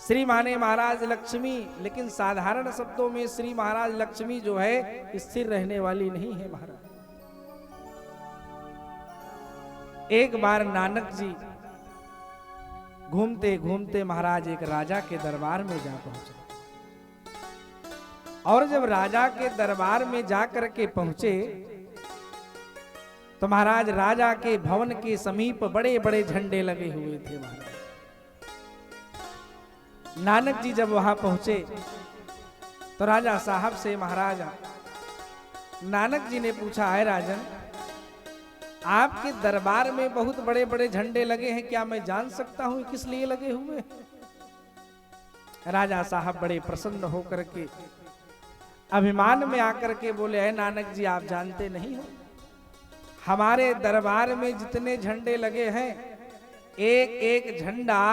श्री माने महाराज लक्ष्मी, लेकिन साधारण शब्दों में श्री महाराज लक्ष्मी जो है स्थिर रहने वाली नहीं है महाराज। एक बार नानक जी घूमते घूमते महाराज एक राजा के दरबार में जा पहुंचे, और जब राजा के दरबार में जाकर के पहुंचे तो महाराज राजा के भवन के समीप बड़े बड़े झंडे लगे हुए थे। महाराज नानक जी जब वहां पहुंचे तो राजा साहब से महाराजा नानक जी ने पूछा, है राजन, आपके दरबार में बहुत बड़े बड़े झंडे लगे हैं, क्या मैं जान सकता हूं किस लिए लगे हुए हैं? राजा साहब बड़े प्रसन्न होकर के अभिमान में आकर के बोले, है नानक जी, आप जानते नहीं हो हमारे दरबार में जितने झंडे लगे हैं, एक एक झंडा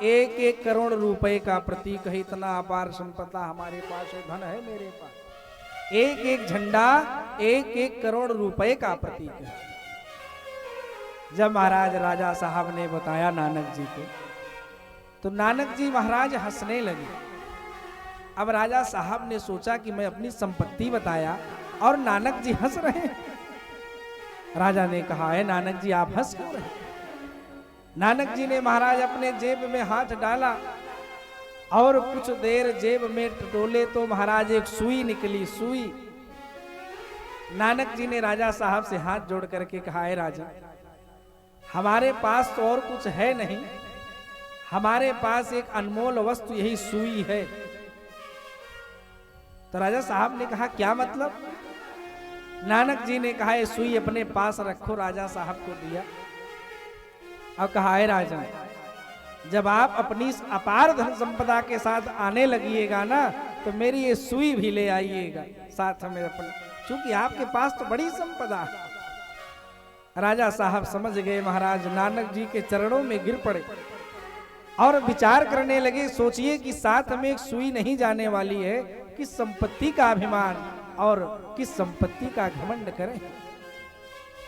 एक एक करोड़ रुपए का प्रतीक है। इतना अपार संपदा हमारे पास है, धन है मेरे पास। एक एक झंडा एक एक करोड़ रुपए का प्रतीक है। जब महाराज राजा साहब ने बताया नानक जी को, तो नानक जी महाराज हंसने लगे। अब राजा साहब ने सोचा कि मैं अपनी संपत्ति बताया और नानक जी हंस रहे हैं। राजा ने कहा, है नानक जी, आप हंस क्यों रहे? नानक जी ने महाराज अपने जेब में हाथ डाला और कुछ देर जेब में टटोले तो महाराज एक सुई निकली। सुई। नानक जी ने राजा साहब से हाथ जोड़ करके कहा, है राजा, हमारे पास तो और कुछ है नहीं, हमारे पास एक अनमोल वस्तु यही सुई है। तो राजा साहब ने कहा, क्या मतलब? नानक जी ने कहा, ये सुई अपने पास रखो। राजा साहब को दिया और कहा, है राजा, जब आप अपनी अपार धन संपदा के साथ आने लगिएगा ना, तो मेरी ये सुई भी ले आइएगा साथ में अपने, क्योंकि आपके पास तो बड़ी संपदा है। राजा साहब समझ गए महाराज नानक जी के चरणों में गिर पड़े और विचार करने लगे। सोचिए कि साथ में एक सुई नहीं जाने वाली है, किस संपत्ति का अभिमान और किस संपत्ति का घमंड करें।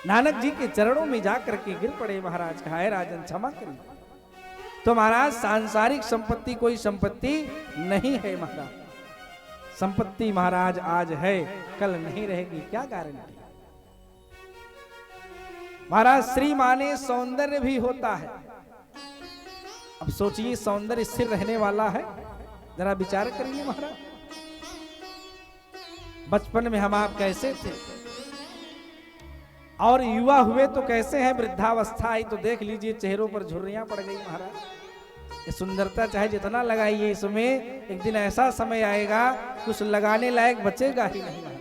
नानक जी के चरणों में जाकर के गिर पड़े महाराज। कहा, है राजन, क्षमा करिए। तो महाराज सांसारिक संपत्ति कोई संपत्ति नहीं है महाराज। संपत्ति महाराज आज है, कल नहीं रहेगी, क्या गारंटी? महाराज श्री माने सौंदर्य भी होता है। अब सोचिए, सौंदर्य स्थिर रहने वाला है? जरा विचार करिए महाराज। बचपन में हम आप कैसे थे और युवा हुए तो कैसे हैं, वृद्धावस्था आई तो देख लीजिए चेहरों पर झुर्रियां पड़ गई महाराज। ये सुंदरता चाहे जितना लगाइए, इसमें एक दिन ऐसा समय आएगा कुछ लगाने लायक बचेगा ही नहीं महाराज।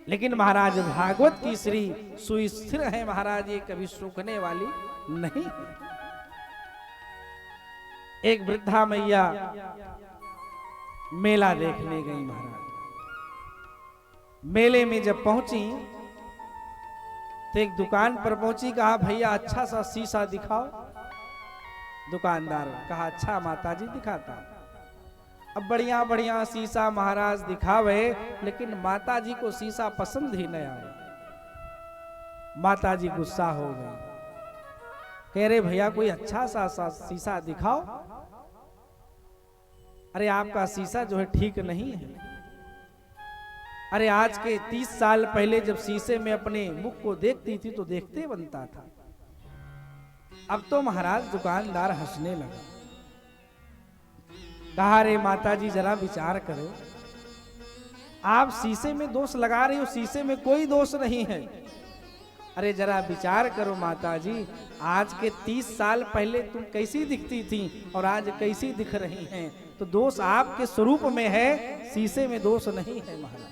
लेकिन महाराज भागवत की श्री सुस्थिर है महाराज, ये कभी सूखने वाली नहीं। एक वृद्धा मैया मेला देखने गई महाराज। मेले में जब पहुंची तो एक दुकान पर पहुंची। कहा, भैया अच्छा सा शीशा दिखाओ। दुकानदार कहा, अच्छा माताजी दिखाता। अब बढ़िया बढ़िया शीशा महाराज दिखावे, लेकिन माताजी को शीशा पसंद ही नहीं आया। माताजी गुस्सा हो गई, कह रहे भैया कोई अच्छा सा शीशा दिखाओ। अरे आपका शीशा जो है ठीक नहीं है। अरे आज के 30 साल पहले जब शीशे में अपने मुख को देखती थी तो देखते बनता था। अब तो महाराज दुकानदार हंसने लगा। कहा, रे माताजी जरा विचार करो, आप शीशे में दोष लगा रही हो, शीशे में कोई दोष नहीं है। अरे जरा विचार करो माताजी, आज के 30 साल पहले तुम कैसी दिखती थी और आज कैसी दिख रही हैं, तो दोष आपके स्वरूप में है, शीशे में दोष नहीं है महाराज।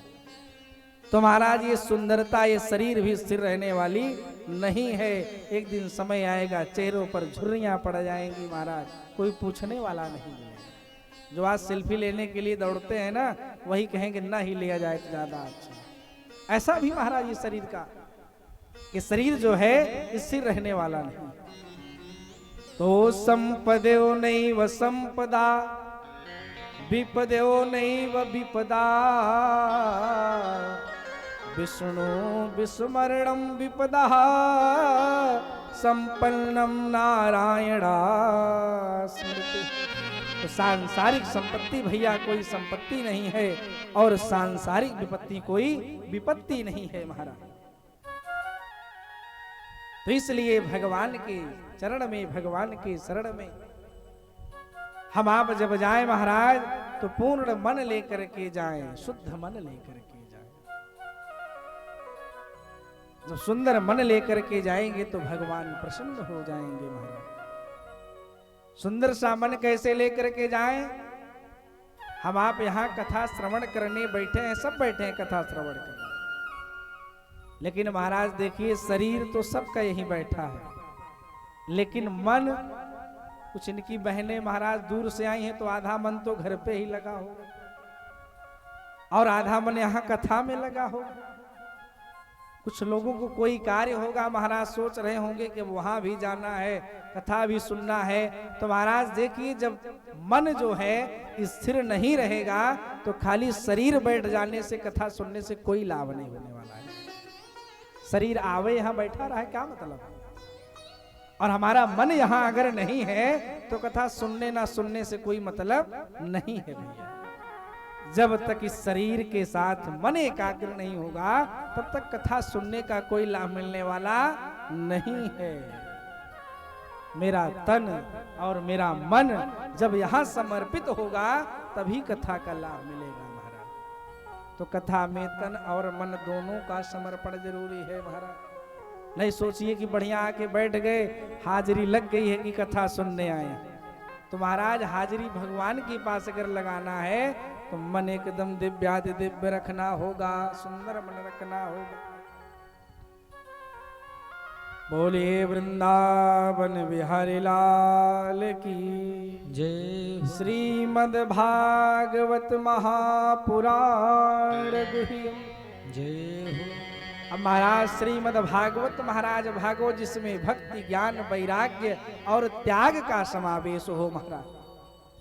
तो महाराज ये सुंदरता, ये शरीर भी स्थिर रहने वाली नहीं है। एक दिन समय आएगा चेहरों पर झुर्रियां पड़ जाएंगी महाराज, कोई पूछने वाला नहीं मिलेगा। जो आज सेल्फी लेने के लिए दौड़ते हैं ना, वही कहेंगे ना ही लिया जाए तो ज्यादा अच्छा। ऐसा भी महाराज ये शरीर का, ये शरीर जो है स्थिर रहने वाला नहीं। तो संपदेव नहीं व संपदा, विपदेव नहीं व विपदा, विष्णु विस्मरणं विपदा, संपन्नम नारायणाय स्मृति। तो सांसारिक संपत्ति भैया कोई संपत्ति नहीं है और सांसारिक विपत्ति कोई विपत्ति नहीं है महाराज। तो इसलिए भगवान के चरण में, भगवान के शरण में हम आप जब जाएं महाराज तो पूर्ण मन लेकर के जाएं, शुद्ध मन लेकर के जाएं। जब सुंदर मन लेकर के जाएंगे तो भगवान प्रसन्न हो जाएंगे महाराज। सुंदर सा मन कैसे लेकर के जाएं? हम आप यहाँ कथा श्रवण करने बैठे हैं, सब बैठे हैं कथा श्रवण करने, लेकिन महाराज देखिए शरीर तो सबका यही बैठा है, लेकिन मन, कुछ इनकी बहनें महाराज दूर से आई हैं तो आधा मन तो घर पे ही लगा होगा और आधा मन यहाँ कथा में लगा होगा। कुछ लोगों को कोई कार्य होगा महाराज, सोच रहे होंगे कि वहां भी जाना है, कथा भी सुनना है। तो महाराज देखिए जब मन जो है स्थिर नहीं रहेगा तो खाली शरीर बैठ जाने से, कथा सुनने से कोई लाभ नहीं होने वाला है। शरीर आवे यहाँ बैठा रहा है क्या मतलब है? और हमारा मन यहाँ अगर नहीं है तो कथा सुनने ना सुनने से कोई मतलब नहीं है भैया। जब तक इस शरीर के साथ मन एकाग्र नहीं होगा तब तक कथा सुनने का कोई लाभ मिलने वाला नहीं है। मेरा तन और मेरा मन जब यहाँ समर्पित होगा तभी कथा का लाभ मिलेगा महाराज। तो कथा में तन और मन दोनों का समर्पण जरूरी है महाराज। नहीं सोचिए कि बढ़िया आके बैठ गए, हाजिरी लग गई है कि कथा सुनने आए। तो महाराज हाजिरी भगवान के पास अगर लगाना है तो मन एकदम दिव्यादि दिव्य रखना होगा, सुंदर मन रखना होगा। बोलिए वृंदावन बिहारी लाल की जय। श्रीमद् भागवत महापुराण गुह्यम जय हो। अब महाराज श्रीमद् भागवत महाराज भागवत जिसमें भक्ति ज्ञान वैराग्य और त्याग का समावेश हो महाराज,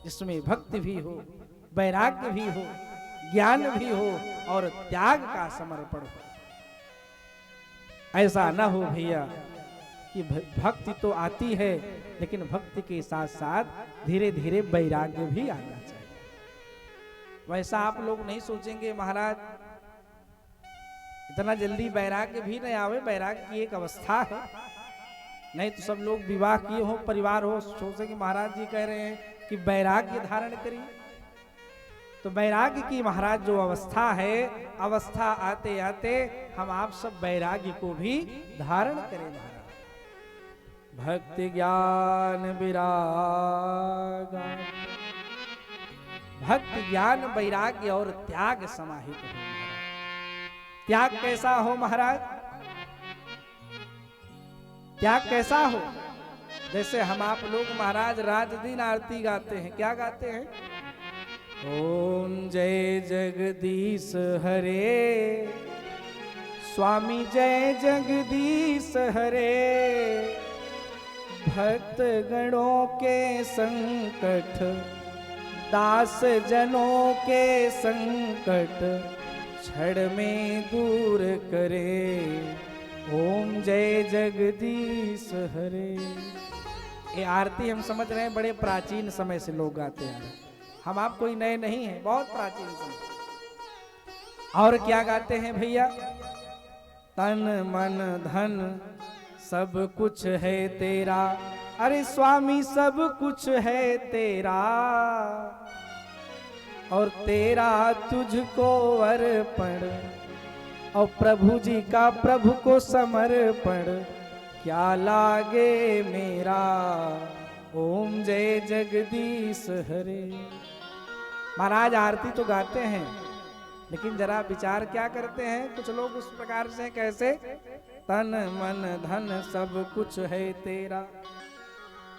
जिसमें भक्ति भी हो, वैराग्य भी हो, ज्ञान भी हो और त्याग का समर्पण हो। ऐसा न हो भैया कि भक्ति तो आती है लेकिन भक्ति के साथ साथ धीरे धीरे वैराग्य भी आना चाहिए। वैसा आप लोग नहीं सोचेंगे महाराज इतना जल्दी वैराग्य भी नहीं आवे। वैराग्य की एक अवस्था है, नहीं तो सब लोग विवाह किए हो, परिवार हो, सोचे कि महाराज जी कह रहे हैं कि वैराग्य धारण करिए। तो वैराग्य की महाराज जो अवस्था है, अवस्था आते आते हम आप सब वैराग्य को भी धारण करें महाराज। भक्ति ज्ञान विराग, भक्ति ज्ञान वैराग्य और त्याग समाहित हो महाराज। त्याग कैसा हो महाराज? त्याग कैसा हो? जैसे हम आप लोग महाराज रात दिन आरती गाते हैं, क्या गाते हैं? ओम जय जगदीश हरे, स्वामी जय जगदीश हरे, भक्त गणों के संकट, दास जनों के संकट क्षण में दूर करे, ओम जय जगदीश हरे। ये आरती हम समझ रहे हैं बड़े प्राचीन समय से लोग गाते हैं, हम आप कोई नए नहीं हैं, बहुत प्राचीन समय। और क्या गाते हैं भैया? तन मन धन सब कुछ है तेरा, अरे स्वामी सब कुछ है तेरा, और तेरा तुझको अर्पण, और प्रभु जी का प्रभु को समर्पण, क्या लागे मेरा, ओम जय जगदीश हरे। महाराज आरती तो गाते हैं लेकिन जरा विचार क्या करते हैं कुछ लोग उस प्रकार से, कैसे? तन मन धन सब कुछ है तेरा,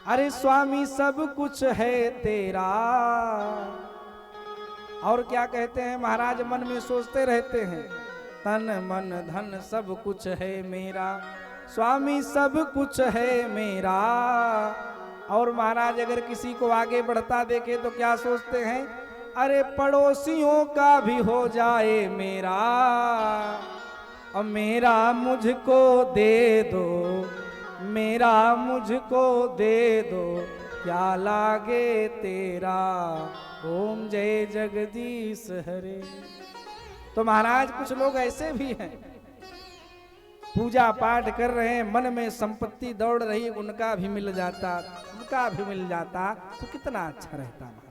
अरे स्वामी सब कुछ है तेरा। और क्या कहते हैं महाराज? मन में सोचते रहते हैं, तन मन धन सब कुछ है मेरा, स्वामी सब कुछ है मेरा। और महाराज अगर किसी को आगे बढ़ता देखे तो क्या सोचते हैं? अरे पड़ोसियों का भी हो जाए मेरा, और मेरा मुझको दे दो, मेरा मुझको दे दो, क्या लागे तेरा, ओम जय जगदीश हरे। तो महाराज कुछ लोग ऐसे भी हैं, पूजा पाठ कर रहे हैं, मन में संपत्ति दौड़ रही, उनका भी मिल जाता, उनका भी मिल जाता तो कितना अच्छा रहता महाराज।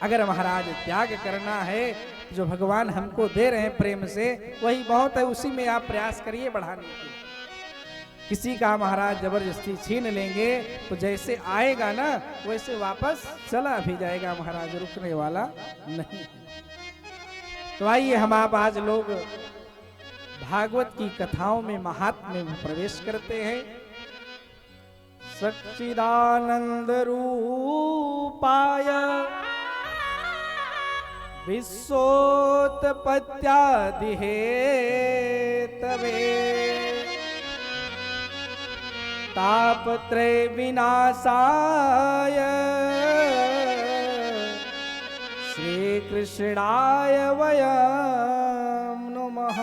अगर महाराज त्याग करना है, जो भगवान हमको दे रहे हैं प्रेम से, वही बहुत है, उसी में आप प्रयास करिए बढ़ाने के। किसी का महाराज जबरदस्ती छीन लेंगे तो जैसे आएगा ना वैसे वापस चला भी जाएगा महाराज, रुकने वाला नहीं। तो आइए हम आप आज लोग भागवत की कथाओं में महात्म्य में प्रवेश करते हैं। सच्चिदानंद रूपाय विश्वोत्पत्त्यादिहेतवे तापत्रय विनाशाय श्री कृष्णाय वयं नमः।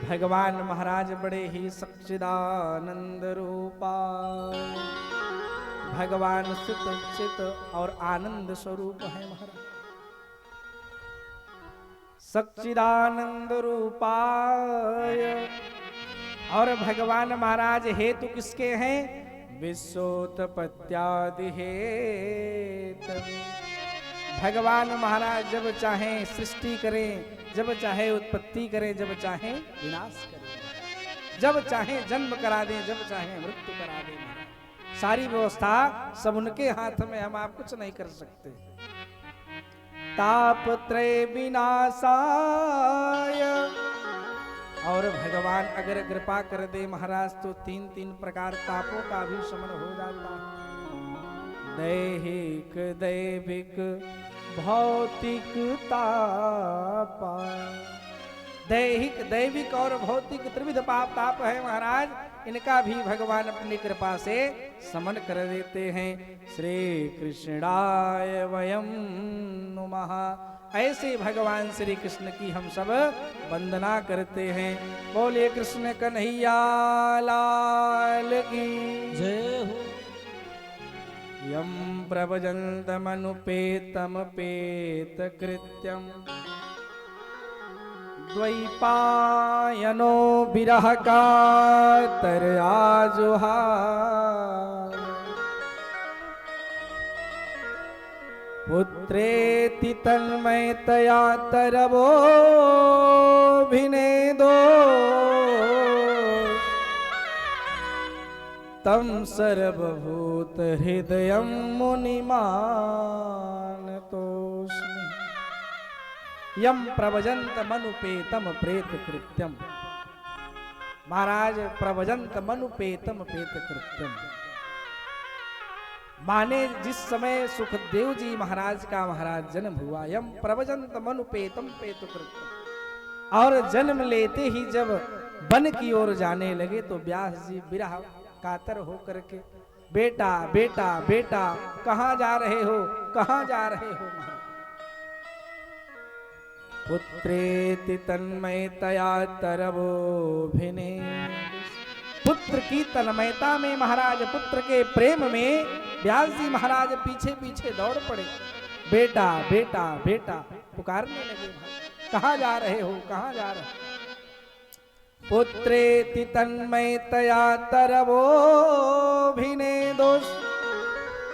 भगवान महाराज बड़े ही सच्चिदानंद रूपा, भगवान चित चित और आनंद स्वरूप है महाराज। सच्चिदानंद रूपाय, और भगवान महाराज हेतु किसके हैं? विश्वोत्पत्त्यादि हेतु। भगवान महाराज जब चाहें सृष्टि करें, जब चाहे उत्पत्ति करें, जब चाहे विनाश करें, जब चाहे जन्म करा दें, जब चाहे मृत्यु करा दें। सारी व्यवस्था सब उनके हाथ में, हम आप कुछ नहीं कर सकते। तापत्रय विनाशाय, और भगवान अगर कृपा कर दे महाराज तो 3 प्रकार तापों का भी शमन हो जाता है। दैहिक दैविक भौतिक तापा, दैहिक दैविक और भौतिक त्रिविध पाप ताप है महाराज, इनका भी भगवान अपनी कृपा से समन कर देते हैं। श्री कृष्णाय वयं नमः। ऐसे भगवान श्री कृष्ण की हम सब वंदना करते हैं। बोलिए कृष्ण कन्हैया लाल की जय हो। यम प्रभजन्तमनुपेतम पेत कृत्यम द्वैपायनो विरह कातराजुहार। पुत्रेति तन्मयतया तरवोऽभिनेदो तं सर्वभूत हृदयं मुनिमानतोऽस्मि। यम प्रवजंत मनुपेतम प्रेत कृत्यम। महाराज प्रवजंत मनुपेतम प्रेत कृत्यम माने जिस समय सुखदेव जी महाराज का महाराज जन्म हुआ, यम प्रवजंत मनुपेतम प्रेत कृत्यम, और जन्म लेते ही जब वन की ओर जाने लगे तो व्यास जी विरह कातर होकर के, बेटा बेटा बेटा कहाँ जा रहे हो, कहाँ जा रहे हो। पुत्रेति तन्मयतया तरवोभिने। पुत्र की तन्मयता में महाराज, पुत्र के प्रेम में व्यास जी महाराज पीछे पीछे दौड़ पड़े। बेटा बेटा बेटा पुकारने लगे। कहाँ जा रहे हो, कहाँ जा रहे हो। पुत्रेति तन्मयतया तरवोभिनेदोष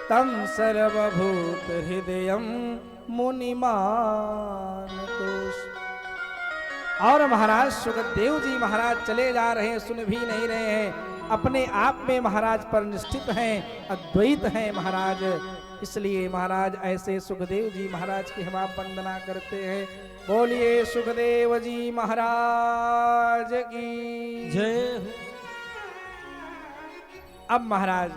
तं सर्वभूत हृदयं मुनिमानतोष। और महाराज सुखदेव जी महाराज चले जा रहे हैं, सुन भी नहीं रहे हैं, अपने आप में महाराज पर निष्ठित हैं, अद्वैत हैं महाराज। इसलिए महाराज ऐसे सुखदेव जी महाराज की हम आप वंदना करते हैं। बोलिए सुखदेव जी महाराज की जय हो। अब महाराज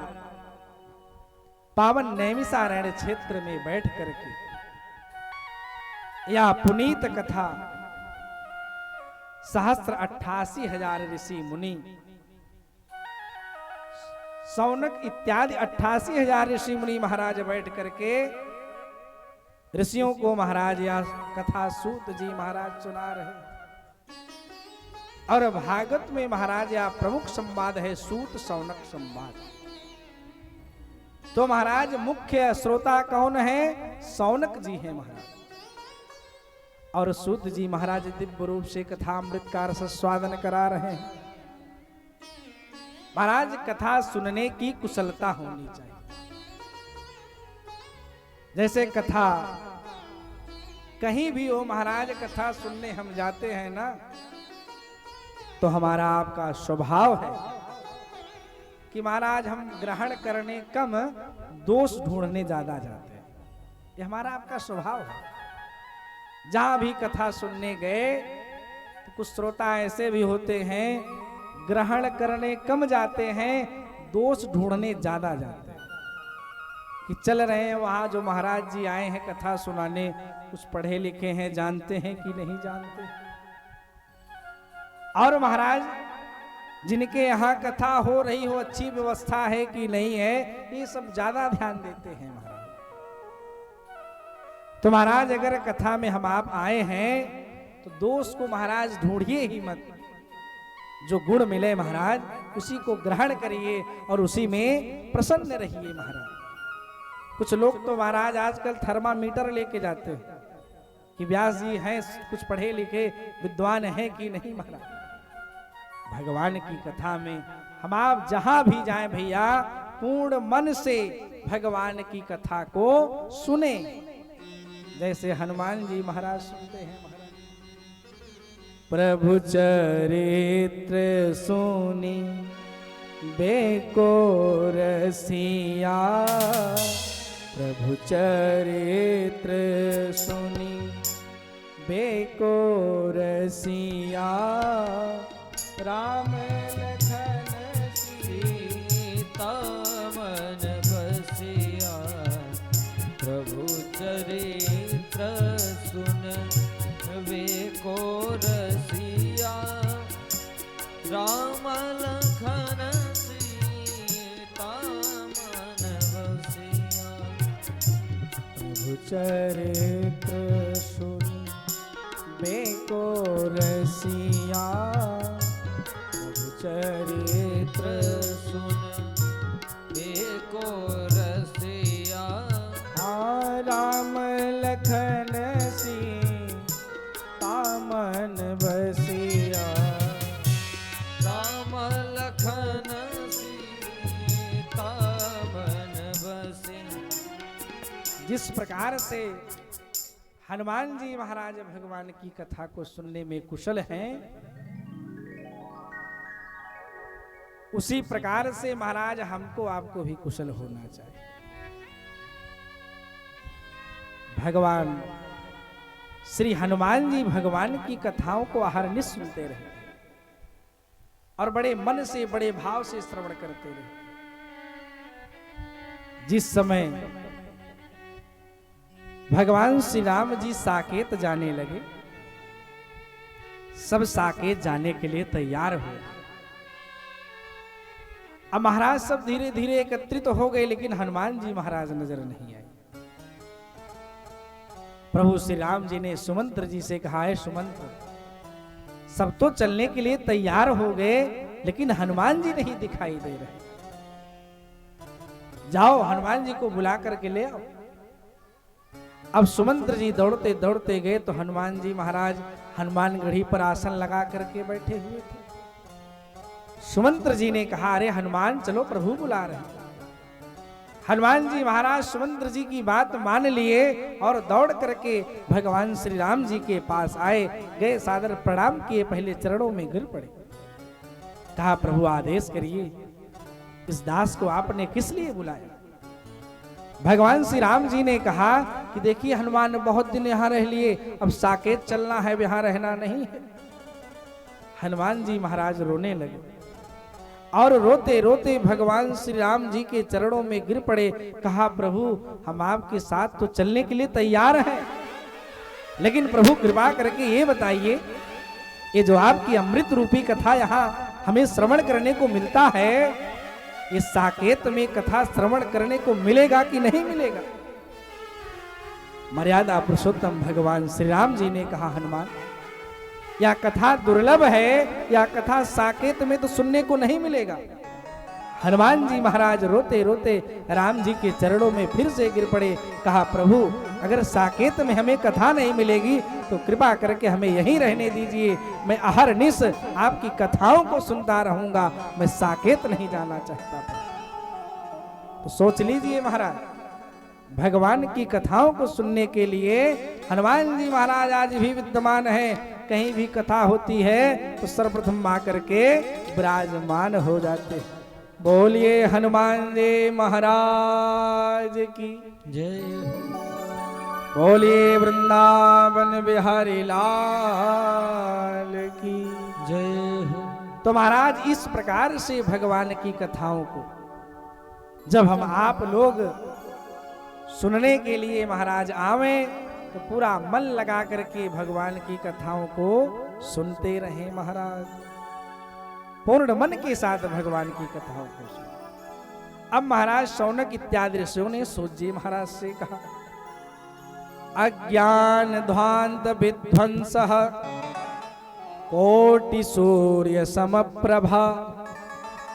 पावन नैमिषारण्य क्षेत्र में बैठ करके यह पुनीत कथा 88,000 ऋषि मुनि, सौनक इत्यादि 88,000 ऋषि मुनि महाराज बैठ करके ऋषियों को महाराज या कथा सूत जी महाराज सुना रहे। और भागवत में महाराज या प्रमुख संवाद है सूत शौनक संवाद। तो महाराज मुख्य श्रोता कौन है? शौनक जी हैं महाराज। और सूत जी महाराज दिव्य रूप से कथा अमृत का रसस्वादन करा रहे हैं। महाराज कथा सुनने की कुशलता होनी चाहिए। जैसे कथा कहीं भी हो महाराज, कथा सुनने हम जाते हैं ना, तो हमारा आपका स्वभाव है कि महाराज हम ग्रहण करने कम दोष ढूंढने ज्यादा जाते हैं। ये हमारा आपका स्वभाव है। जहां भी कथा सुनने गए तो कुछ श्रोता ऐसे भी होते हैं, ग्रहण करने कम जाते हैं, दोष ढूंढने ज्यादा जाते हैं। कि चल रहे हैं वहां, जो महाराज जी आए हैं कथा सुनाने, कुछ पढ़े लिखे हैं, जानते हैं कि नहीं जानते। और महाराज जिनके यहाँ कथा हो रही हो, अच्छी व्यवस्था है कि नहीं है, ये सब ज्यादा ध्यान देते हैं महाराज। तो महाराज अगर कथा में हम आप आए हैं तो दोष को महाराज ढूंढिए ही मत। जो गुण मिले महाराज उसी को ग्रहण करिए और उसी में प्रसन्न रहिए महाराज। कुछ लोग तो महाराज आजकल थर्मामीटर लेके जाते हैं कि व्यास जी हैं, कुछ पढ़े लिखे विद्वान हैं कि नहीं महाराज। भगवान की कथा में हम आप जहां भी जाएं भैया, पूर्ण मन से भगवान की कथा को सुने। जैसे हनुमान जी महाराज सुनते हैं महाराज, प्रभु चरित्र सुनी बेको रसिया, प्रभु चरित्र सुनी बेको रसिया, राम लखन सीता मन बसिया, प्रभु चरित्र सुन बेको रसिया, राम लखन सीता मन बसिया, प्रभु चरित्र सुन बेको रसिया, प्रभु चरित्र सुन बेको रसिया, राम लखन सीता मन बसिया, राम लखन सीता मन बसिया। जिस प्रकार से हनुमान जी महाराज भगवान की कथा को सुनने में कुशल हैं, उसी प्रकार से महाराज हमको आपको भी कुशल होना चाहिए। भगवान श्री हनुमान जी भगवान की कथाओं को अहरनिश सुनते रहे और बड़े मन से बड़े भाव से श्रवण करते रहे। जिस समय भगवान श्री राम जी साकेत जाने लगे, सब साकेत जाने के लिए तैयार हुए। अब महाराज सब धीरे धीरे एकत्रित हो गए, लेकिन हनुमान जी महाराज नजर नहीं आए। प्रभु श्री राम जी ने सुमंत्र जी से कहा है, सुमंत्र सब तो चलने के लिए तैयार हो गए, लेकिन हनुमान जी नहीं दिखाई दे रहे। जाओ हनुमान जी को बुला करके ले आओ। अब सुमंत्र जी दौड़ते दौड़ते गए तो हनुमान जी महाराज हनुमान गढ़ी पर आसन लगा करके बैठे हुए थे। सुमंत्र जी ने कहा, अरे हनुमान चलो प्रभु बुला रहे हैं। हनुमान जी महाराज सुमंत्र जी की बात मान लिए और दौड़ करके भगवान श्री राम जी के पास आए, गए, सादर प्रणाम किए, पहले चरणों में गिर पड़े। कहा, प्रभु आदेश करिए, इस दास को आपने किस लिए बुलाया? भगवान श्री राम जी ने कहा कि देखिए हनुमान, बहुत दिन यहाँ रह लिए, अब साकेत चलना है, यहाँ रहना नहीं है। हनुमान जी महाराज रोने लगे और रोते रोते भगवान श्री राम जी के चरणों में गिर पड़े। कहा, प्रभु हम आपके साथ तो चलने के लिए तैयार हैं, लेकिन प्रभु कृपा करके ये बताइए, ये जो आपकी अमृत रूपी कथा यहाँ हमें श्रवण करने को मिलता है, इस साकेत में कथा श्रवण करने को मिलेगा कि नहीं मिलेगा? मर्यादा पुरुषोत्तम भगवान श्री राम जी ने कहा, हनुमान या कथा दुर्लभ है, या कथा साकेत में तो सुनने को नहीं मिलेगा। हनुमान जी महाराज रोते रोते राम जी के चरणों में फिर से गिर पड़े। कहा, प्रभु अगर साकेत में हमें कथा नहीं मिलेगी तो कृपा करके हमें यहीं रहने दीजिए। मैं अहरनिश आपकी कथाओं को सुनता रहूंगा, मैं साकेत नहीं जाना चाहता। तो सोच लीजिए महाराज, भगवान की कथाओं को सुनने के लिए हनुमान जी महाराज आज भी विद्यमान हैं। कहीं भी कथा होती है तो सर्वप्रथम आकर के विराजमान हो जाते हैं। बोलिए हनुमान जी महाराज की जय हो। बोलिए वृंदावन बिहारी लाल की जय हो। तो महाराज इस प्रकार से भगवान की कथाओं को जब हम आप लोग सुनने के लिए महाराज आवे तो पूरा मन लगा करके भगवान की कथाओं को सुनते रहे महाराज। पूर्ण मन के साथ भगवान की कथाओं को सुने। अब महाराज शौनक इत्यादि ऋषियों ने सूत जी महाराज से कहा, अज्ञान ध्वांत विध्वंस कोटि सूर्य समप्रभा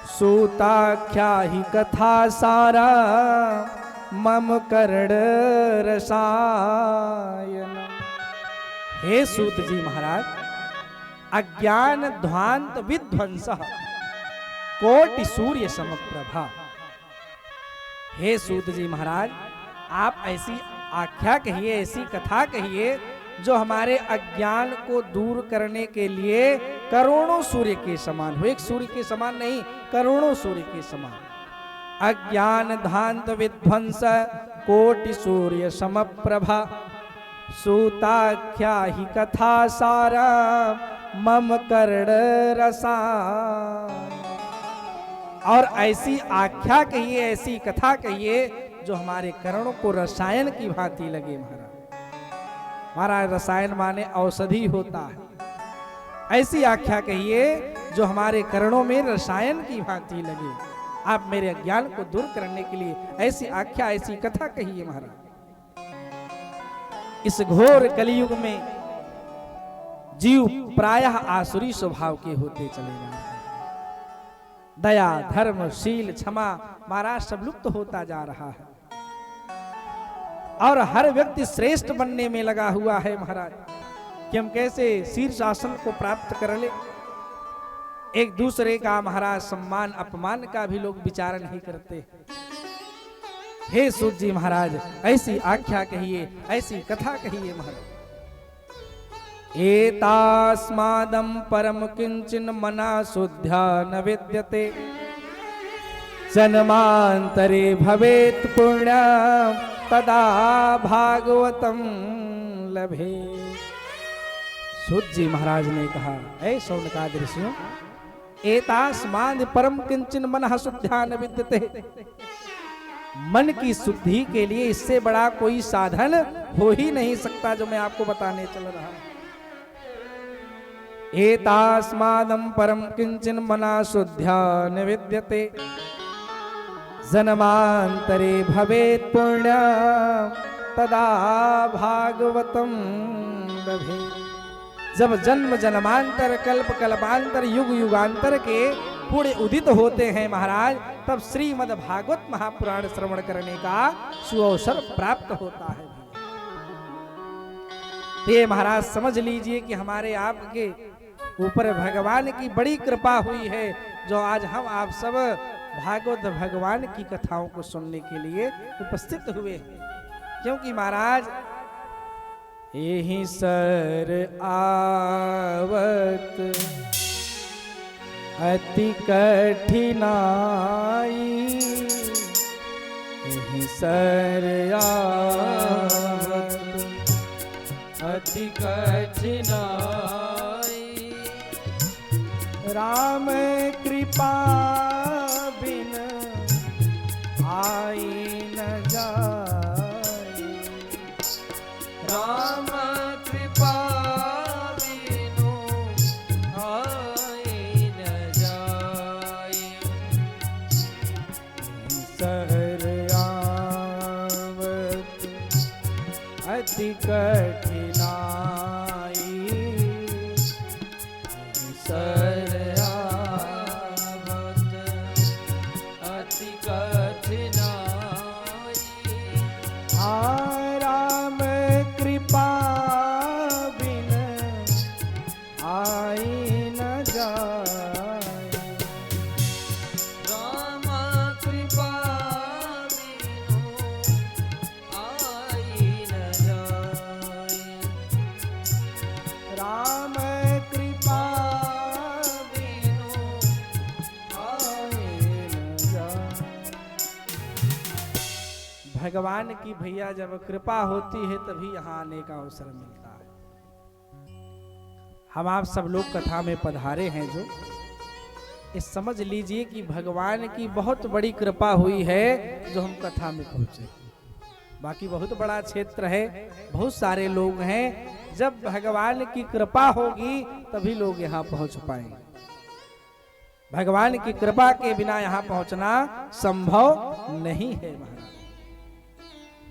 सूताख्या ही कथा सारा मम कर्ण रसायन। हे सूत जी महाराज, अज्ञान ध्वांत विध्वंस कोटि सूर्य समप्रभा। हे सूत जी महाराज, आप ऐसी आख्या कहिए, ऐसी कथा कहिए जो हमारे अज्ञान को दूर करने के लिए करोड़ों सूर्य के समान हो। एक सूर्य के समान नहीं, करोड़ों सूर्य के समान। अज्ञान ध्वांत विध्वंस कोटि सूर्य समप्रभा सूताख्या ही कथा सारा मम कर्ण रसायन। और ऐसी आख्या कहिए, ऐसी कथा कहिए जो हमारे कर्णों को रसायन की भांति लगे महाराज। महाराज रसायन माने औषधि होता है। ऐसी आख्या कहिए जो हमारे कर्णों में रसायन की भांति लगे। आप मेरे अज्ञान को दूर करने के लिए ऐसी आख्या, ऐसी कथा कहिए महाराज। इस घोर कलयुग में जीव प्रायः आसुरी स्वभाव के होते चले जा रहे हैं। दया, धर्म, शील, क्षमा महाराज सब लुप्त होता जा रहा है और हर व्यक्ति श्रेष्ठ बनने में लगा हुआ है महाराज कि हम कैसे शीर्ष आसन को प्राप्त कर ले। एक दूसरे का महाराज सम्मान अपमान का भी लोग विचार नहीं करते। हे सूत जी महाराज, ऐसी आख्या कहिए, ऐसी कथा कहिए महाराज। एतास्मादं परम किंचिन मना शुद्ध्या न विद्यते जन्मांतरे भवेत् पुण्यं तदा भागवतम लभे। सूत जी महाराज ने कहा, ऐ शौनकादि ऋषियों, एतास्माद परम किंचिन मनः शुद्ध्या न विद्यते। मन की शुद्धि के लिए इससे बड़ा कोई साधन हो ही नहीं सकता जो मैं आपको बताने चल रहा हूं। एतास्मादं परम किंचिन मनः शुद्ध्या न विद्यते जन्मांतरे भवेत् पुण्यं तदा भागवतम लभे। जब जन्म जन्मांतर कल्प कल्पांतर युग युगांतर के पुण्य उदित होते हैं महाराज, तब श्रीमद् भागवत महापुराण श्रवण करने का सुअवसर प्राप्त होता है। ये महाराज समझ लीजिए कि हमारे आपके ऊपर भगवान की बड़ी कृपा हुई है जो आज हम आप सब भागवत भगवान की कथाओं को सुनने के लिए उपस्थित हुए हैं। क्योंकि महाराज यही सर आवत अति कठिनाई, यही सर आवत अति कठिनाई, राम कृपा बिन आई न जाए, राम कृपा बिनु आई न जाए। सर आवत अति कठिनाई, कठिनाई। राम कृपा बिन आई न जाए। राम कृपा बिनु आई न जाए। राम कृपा बिनु आई न जाए। भगवान की भैया जब कृपा होती है तभी यहाँ आने का अवसर मिलता है। हम आप सब लोग कथा में पधारे हैं जो इस समझ लीजिए कि भगवान की बहुत बड़ी कृपा हुई है जो हम कथा में पहुंचे। बाकी बहुत बड़ा क्षेत्र है, बहुत सारे लोग हैं। जब भगवान की कृपा होगी तभी लोग यहाँ पहुंच पाएंगे। भगवान की कृपा के बिना यहाँ पहुंचना संभव नहीं है महाराज।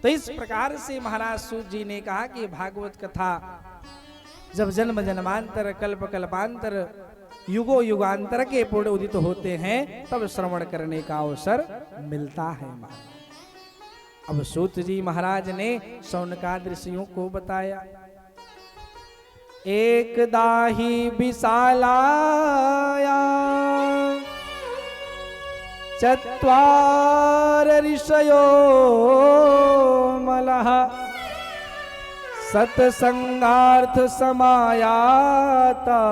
तो इस प्रकार से महाराज सूत जी ने कहा कि भागवत कथा जब जन्म जन्मांतर कल्प कल्पांतर युगो युगांतर के पूर्ण उदित होते हैं तब श्रवण करने का अवसर मिलता है महाराज। अब सूत जी महाराज ने शौनकादि ऋषियों को बताया। एक दाही विशालाया चत्वार ऋषयो मलः सत्संगार्थ समायाता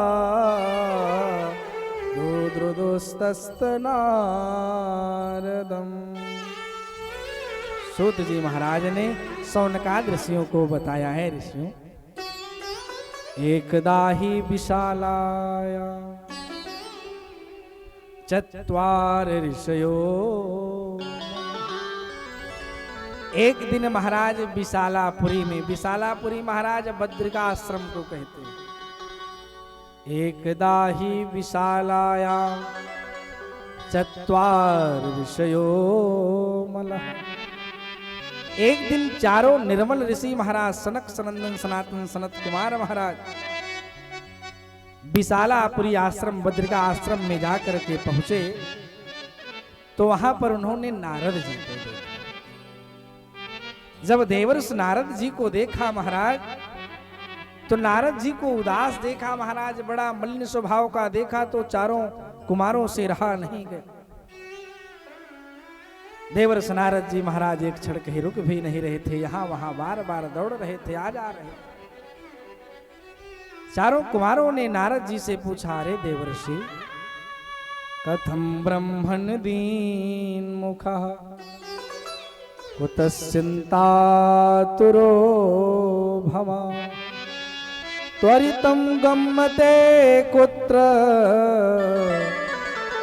रुद्रदुस्तस्तनारदम। सूत जी महाराज ने शौनकादि ऋषियों को बताया है। ऋषियों, एकदा ही विशालाया चत्वार ऋषयो। एक दिन महाराज विशालापुरी में, विशालापुरी महाराज बद्रिका आश्रम को कहते हैं। एकदा ही विशालाया चत्वार ऋषयो मलः। एक दिन चारों निर्मल ऋषि महाराज सनक सनंदन सनातन सनत कुमार महाराज विशालापुरी आश्रम बद्रिका आश्रम में जाकर के पहुंचे तो वहां पर उन्होंने नारद जी को देखा। जब देवर्ष नारद जी को देखा महाराज तो नारद जी को उदास देखा महाराज, बड़ा मलिन स्वभाव का देखा तो चारों कुमारों से रहा नहीं गया। देवर्ष नारद जी महाराज एक क्षण कहीं रुक भी नहीं रहे थे, यहां वहां बार बार दौड़ रहे थे, आ जा रहे थे। चारों कुमारों ने नारद जी से पूछा, अरे देवर्षि कथम ब्रह्मण दीन मुखः कुतश्चिन्तातुरो भवा त्वरितं गम्यते कुत्र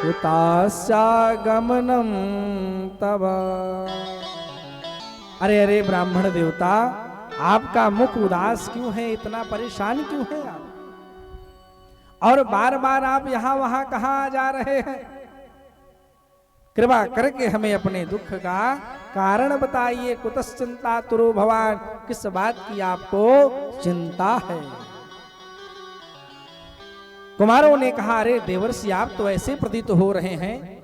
कुतास्यागमनं तव। अरे अरे ब्राह्मण देवता, आपका मुख उदास क्यों है, इतना परेशान क्यों है आप, और बार बार आप यहां वहां कहां जा रहे हैं? कृपा करके हमें अपने दुख का कारण बताइए। कुतश्चिंता तुरो भवान, किस बात की आपको चिंता है? कुमारों ने कहा, अरे देवर्षि आप तो ऐसे प्रतीत हो रहे हैं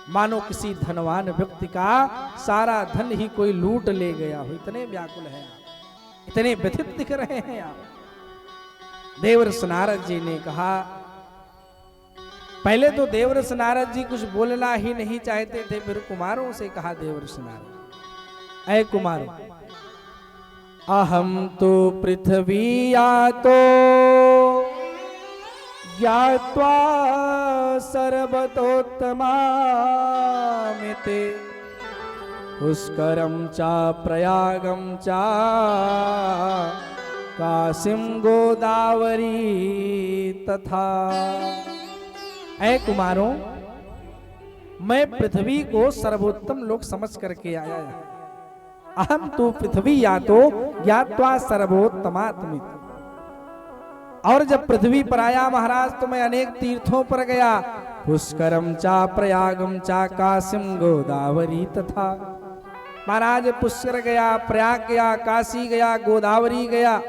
मानो किसी धनवान व्यक्ति का सारा धन ही कोई लूट ले गया हो। इतने व्याकुल हैं आप, इतने व्यथित दिख रहे हैं आप। देवर्ष नारद जी ने कहा, पहले तो देवर्ष नारद जी कुछ बोलना ही नहीं चाहते थे, फिर कुमारों से कहा देवर्ष नारद, ऐ कुमारों, अहम तो पृथ्वी यातो ज्ञात्वा सर्वतोत्तमामिति पुष्करम चा प्रयागम चा काशीं गोदावरी तथा। ऐ कुमारों, मैं पृथ्वी को सर्वोत्तम लोक समझ करके आया है। अहम तो पृथ्वी या तो ज्ञात्वा सर्वोत्तमात्मित। और जब पृथ्वी पर आया महाराज तो मैं अनेक तीर्थों पर गया, पुष्करम चा प्रयागम चा काशीं गोदावरी तथा। महाराज पुष्कर गया, प्रयाग गया, काशी गया, गोदावरी गया,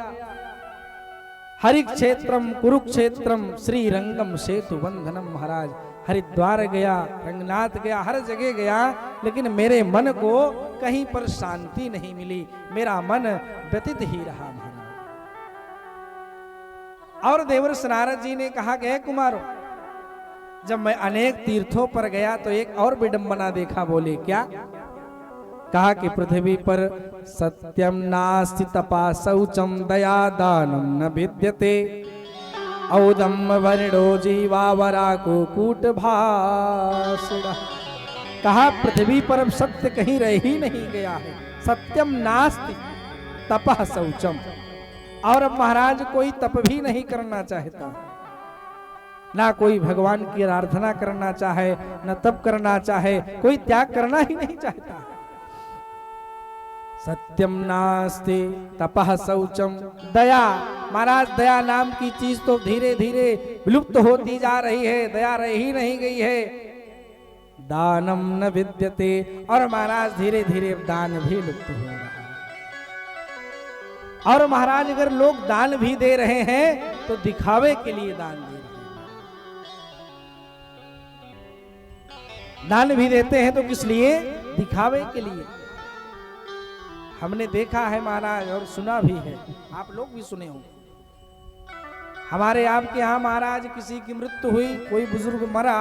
हरि क्षेत्रम कुरुक्षेत्रम श्रीरंगम सेतु बंधनम। महाराज हरिद्वार गया, रंगनाथ गया, हर जगह गया, लेकिन मेरे मन को कहीं पर शांति नहीं मिली, मेरा मन व्यतीत ही रहा महाराज। और देवर्षि नारद जी ने कहा कि हे कुमारों, जब मैं अनेक तीर्थों पर गया तो एक और विडंबना देखा। बोले क्या? कहा कि पृथ्वी पर सत्यम नास्ति तपा शौचम दया दानम न विद्यते औदम वर्णो जीवावरा को कूट भाषिणा। कहा पृथ्वी पर अब सत्य कहीं रह ही नहीं गया है। सत्यम नास्ति तपः शौचम। और अब महाराज कोई तप भी नहीं करना चाहता, ना कोई भगवान की आराधना करना चाहे, न तप करना चाहे, कोई त्याग करना ही नहीं चाहता। सत्यम नास्ति तपः शौचम दया। महाराज दया नाम की चीज तो धीरे धीरे विलुप्त होती जा रही है, दया रह ही नहीं गई है। दानम न विद्यते। और महाराज धीरे धीरे दान भी लुप्त हो रहा है। और महाराज अगर लोग दान भी दे रहे हैं तो दिखावे के लिए दान दे रहे हैं। दान भी देते हैं तो किस लिए? दिखावे के लिए। हमने देखा है महाराज और सुना भी है, आप लोग भी सुने होंगे। हमारे आपके यहाँ महाराज किसी की मृत्यु हुई, कोई बुजुर्ग मरा,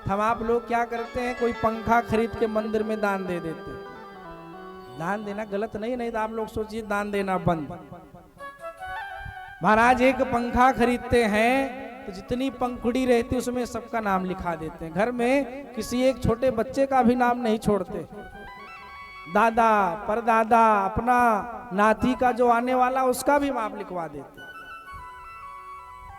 हम आप लोग क्या करते हैं, कोई पंखा खरीद के मंदिर में दान दे देते हैं। दान देना गलत नहीं, नहीं तो आप लोग सोचिए दान देना बंद। महाराज एक पंखा खरीदते हैं तो जितनी पंखुड़ी रहती उसमें सबका नाम लिखा देते हैं। घर में किसी एक छोटे बच्चे का भी नाम नहीं छोड़ते। दादा, परदादा, अपना नाती का जो आने वाला उसका भी माप लिखवा देते।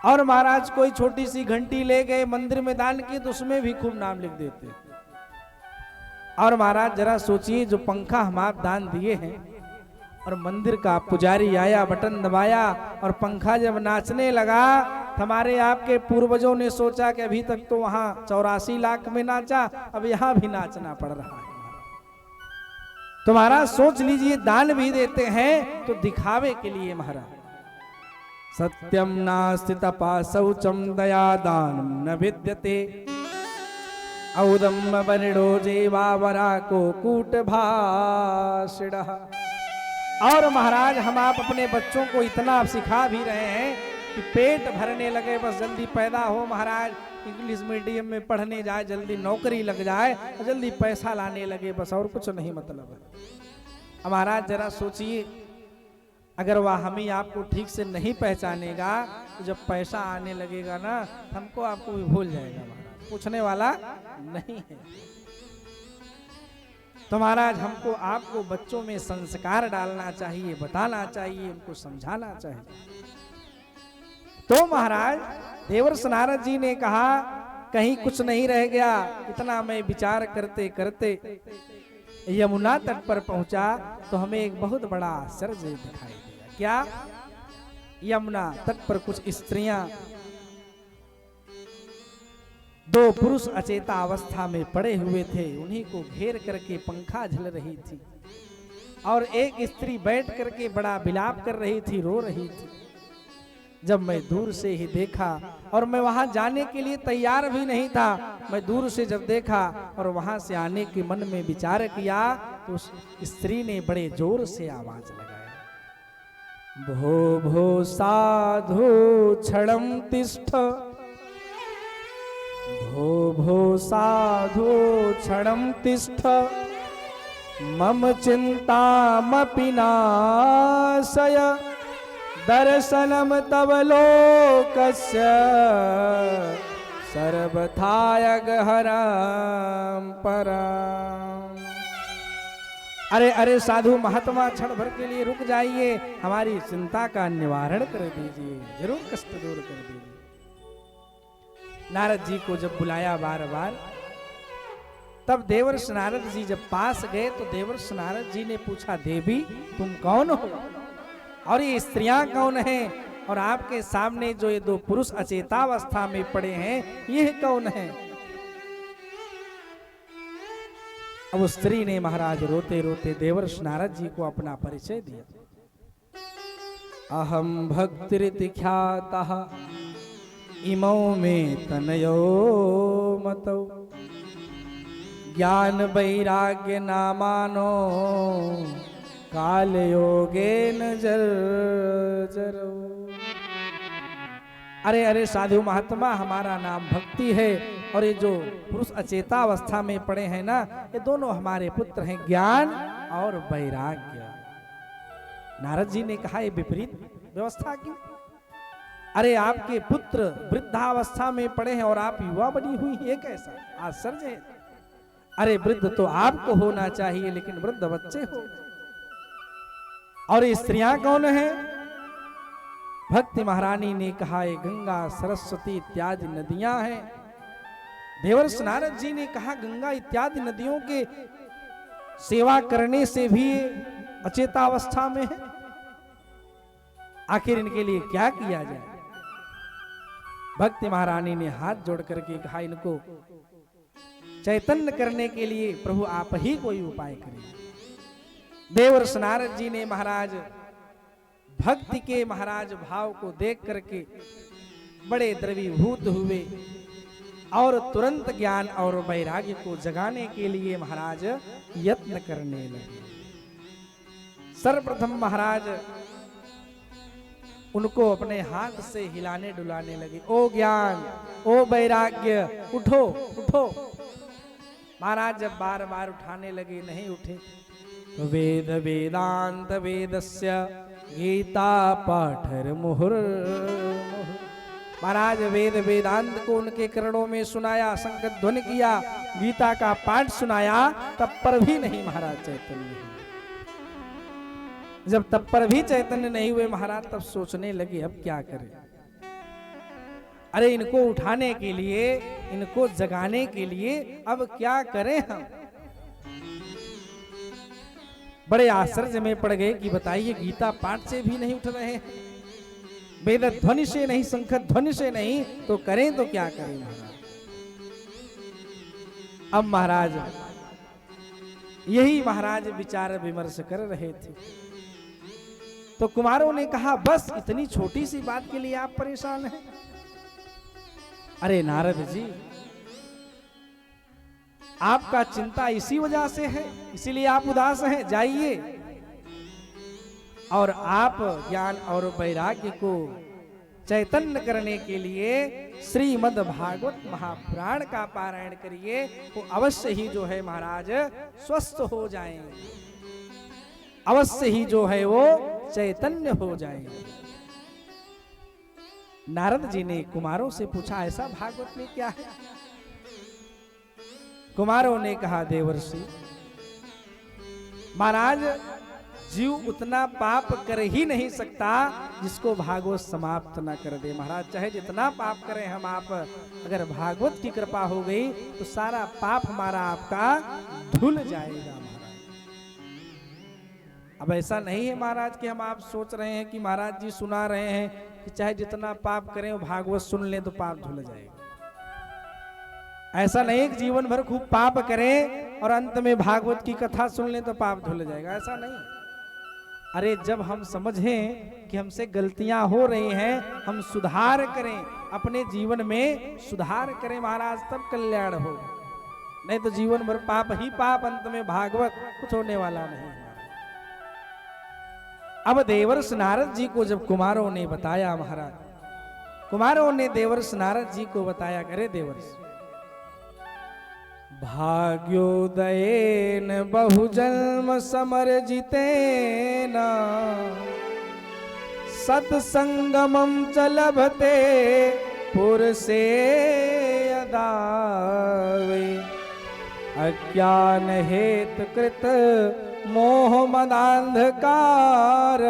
और महाराज कोई छोटी सी घंटी ले गए मंदिर में दान की तो उसमें भी खूब नाम लिख देते। और महाराज जरा सोचिए, जो पंखा हम आप दान दिए हैं और मंदिर का पुजारी आया, बटन दबाया और पंखा जब नाचने लगा, हमारे आपके पूर्वजों ने सोचा कि अभी तक तो वहां 84 लाख में नाचा, अब यहां भी नाचना पड़ रहा है। तो महाराज सोच लीजिए, दान भी देते हैं तो दिखावे के लिए। महाराज सत्यम नास्ति तपा शौचम दया दानम न विद्यते औदम वर्णो जीवावरा को कूट भाषिणा। और महाराज हम आप अपने बच्चों को इतना सिखा भी रहे हैं कि पेट भरने लगे, बस जल्दी पैदा हो महाराज, इंग्लिश मीडियम में पढ़ने जाए, जल्दी नौकरी लग जाए, जल्दी पैसा लाने लगे, बस और कुछ नहीं मतलब है। महाराज जरा सोचिए, अगर वह हम ही आपको ठीक से नहीं पहचानेगा तो जब पैसा आने लगेगा ना, हमको आपको भी भूल जाएगा, महाराज पूछने वाला नहीं है। तो महाराज हमको आपको बच्चों में संस्कार डालना चाहिए, बताना चाहिए, उनको समझाना चाहिए। तो महाराज देवर्षि नारद जी ने कहा कहीं कुछ नहीं रह गया। इतना मैं विचार करते करते यमुना तट पर पहुंचा तो हमें एक बहुत बड़ा आश्चर्य दिखाई दिया। क्या? यमुना तट पर कुछ स्त्रियां, दो पुरुष अचेता अवस्था में पड़े हुए थे, उन्हीं को घेर करके पंखा झल रही थी। और एक स्त्री बैठ करके बड़ा विलाप कर रही थी, रो रही थी। जब मैं दूर से ही देखा, और मैं वहां जाने के लिए तैयार भी नहीं था, मैं दूर से जब देखा और वहां से आने के मन में विचार किया तो उस स्त्री ने बड़े जोर से आवाज लगाया, भो भो साधु क्षणम तिष्ठ, भो भो साधु क्षणम तिष्ठ, मम चिंतामपि नाशय, दर्शनम तव लोकस्य सर्वथा गहराम पराम। अरे अरे साधु महात्मा, क्षण भर के लिए रुक जाइए, हमारी चिंता का निवारण कर दीजिए, जरूर कष्ट दूर कर दीजिए। नारद जी को जब बुलाया बार बार, तब देवर्षि नारद जी जब पास गए तो देवर्षि नारद जी ने पूछा, देवी तुम कौन हो और ये स्त्रियां कौन हैं, और आपके सामने जो ये दो पुरुष अचेतावस्था में पड़े हैं ये कौन है? अब उस स्त्री ने महाराज रोते रोते देवर्षि नारद जी को अपना परिचय दिया। अहम भक्तिरिति ख्यातः इमौ में तनयो मतौ ज्ञान वैराग्य नामानो काल योगे न जर जरो। अरे अरे साधु महात्मा, हमारा नाम भक्ति है और ये जो पुरुष अचेता अवस्था में पड़े हैं ना, ये दोनों हमारे पुत्र हैं, ज्ञान और वैराग्य। नारद जी ने कहा ये विपरीत व्यवस्था की। अरे आपके पुत्र वृद्धावस्था में पड़े हैं और आप युवा बनी हुई, ये कैसा आश्चर्य है। अरे वृद्ध तो आपको होना चाहिए, लेकिन वृद्ध बच्चे हो। और ये स्त्रियां कौन है? भक्ति महारानी ने कहा ये गंगा सरस्वती इत्यादि नदियां हैं। देवर्षि नारद जी ने कहा गंगा इत्यादि नदियों के सेवा करने से भी अचेतावस्था में है, आखिर इनके लिए क्या किया जाए? भक्ति महारानी ने हाथ जोड़ करके कहा इनको चैतन्य करने के लिए प्रभु आप ही कोई उपाय करें। देवर्षि नारद जी ने महाराज भक्ति के महाराज भाव को देख करके बड़े द्रवीभूत हुए और तुरंत ज्ञान और वैराग्य को जगाने के लिए महाराज यत्न करने लगे। सर्वप्रथम महाराज उनको अपने हाथ से हिलाने डुलाने लगे। ओ ज्ञान, ओ वैराग्य, उठो उठो। महाराज जब बार बार उठाने लगे नहीं उठे तो वेद वेदांत वेदस्य गीता पाठर मुहुर। महाराज वेद वेदांत को उनके करणों में सुनाया, संकट ध्वनि किया, गीता का पाठ सुनाया, तब पर भी नहीं महाराज चैतन्य हुए। जब तब पर भी चैतन्य नहीं हुए महाराज तब सोचने लगे अब क्या करें। अरे इनको उठाने के लिए, इनको जगाने के लिए अब क्या करें हम। बड़े आश्चर्य में पड़ गए कि बताइए गीता पाठ से भी नहीं उठ रहे हैं, वेद ध्वनि से नहीं, शंख ध्वनि से नहीं, तो करें तो क्या करें महाराज। अब महाराज यही महाराज विचार विमर्श कर रहे थे तो कुमारों ने कहा बस इतनी छोटी सी बात के लिए आप परेशान हैं। अरे नारद जी, आपका चिंता इसी वजह से है, इसीलिए आप उदास हैं। जाइए और आप ज्ञान और वैराग्य को चैतन्य करने के लिए श्रीमद् भागवत महापुराण का पारायण करिए, वो अवश्य ही जो है महाराज स्वस्थ हो जाएंगे, अवश्य ही जो है वो चैतन्य हो जाएंगे। नारद जी ने कुमारों से पूछा ऐसा भागवत में क्या है? कुमारों ने कहा देवर्षि महाराज, जीव उतना पाप कर ही नहीं सकता जिसको भागवत समाप्त ना कर दे। महाराज चाहे जितना पाप करें हम आप, अगर भागवत की कृपा हो गई तो सारा पाप हमारा आपका धुल जाएगा महाराज। अब ऐसा नहीं है महाराज कि हम आप सोच रहे हैं कि महाराज जी सुना रहे हैं कि चाहे जितना पाप करें वो भागवत सुन लें तो पाप धुल जाएगा। ऐसा नहीं कि जीवन भर खूब पाप करें और अंत में भागवत की कथा सुन लें तो पाप धुल जाएगा, ऐसा नहीं। अरे जब हम समझें कि हमसे गलतियां हो रही हैं, हम सुधार करें, अपने जीवन में सुधार करें महाराज, तब कल्याण हो। नहीं तो जीवन भर पाप ही पाप, अंत में भागवत कुछ होने वाला नहीं। अब देवर्षि नारद जी को जब कुमारों ने बताया महाराज, कुमारों ने देवर्षि नारद जी को बताया, करे देवर्षि भाग्योदयेन बहुजन्म समर्जितेन सत्संगमं च लभते पुरुषे यदा वे अज्ञान हेतु कृत मोह मदांधकार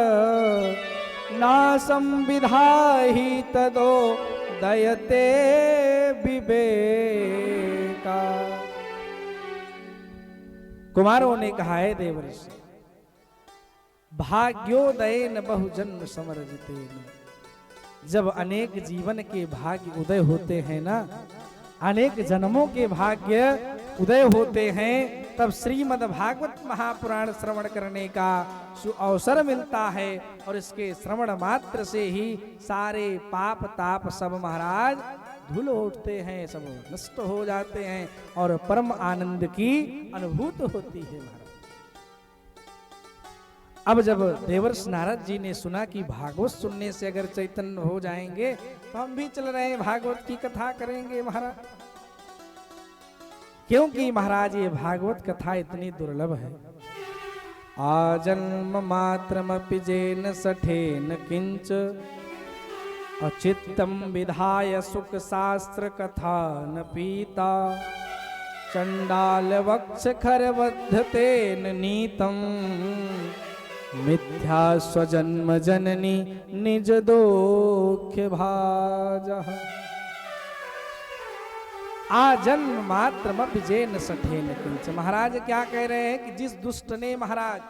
नासं विधाहि तदो दयते विवेका। कुमारों ने कहा है देवर्षि, भाग्योदयेन बहुजन्म समर्जितेन, जब अनेक जीवन के भाग्य उदय होते हैं ना, अनेक जन्मों के भाग्य उदय होते हैं तब श्रीमद् भागवत महापुराण श्रवण करने का अवसर मिलता है और इसके श्रवण मात्र से ही सारे पाप ताप सब महाराज धुल उठते हैं, सब नष्ट हो जाते हैं और परम आनंद की अनुभूति होती है महाराज। अब जब देवर्षि नारद जी ने सुना कि भागवत सुनने से अगर चैतन्य हो जाएंगे तो हम भी चल रहे हैं, भागवत की कथा करेंगे महाराज। क्योंकि महाराज ये भागवत कथा इतनी दुर्लभ है। आजन्म मात्रमपि जेन सठेन किंच अचित्तम विधाय सुख शास्त्र कथा न पीता चंडाल वक्ष खरबद्ध तेन नीतम मिथ्या स्वजन्म जननी निज दोख्य भाजः। आजन्म मात्र जेन सठेन किंच। महाराज क्या कह रहे हैं कि जिस दुष्ट ने महाराज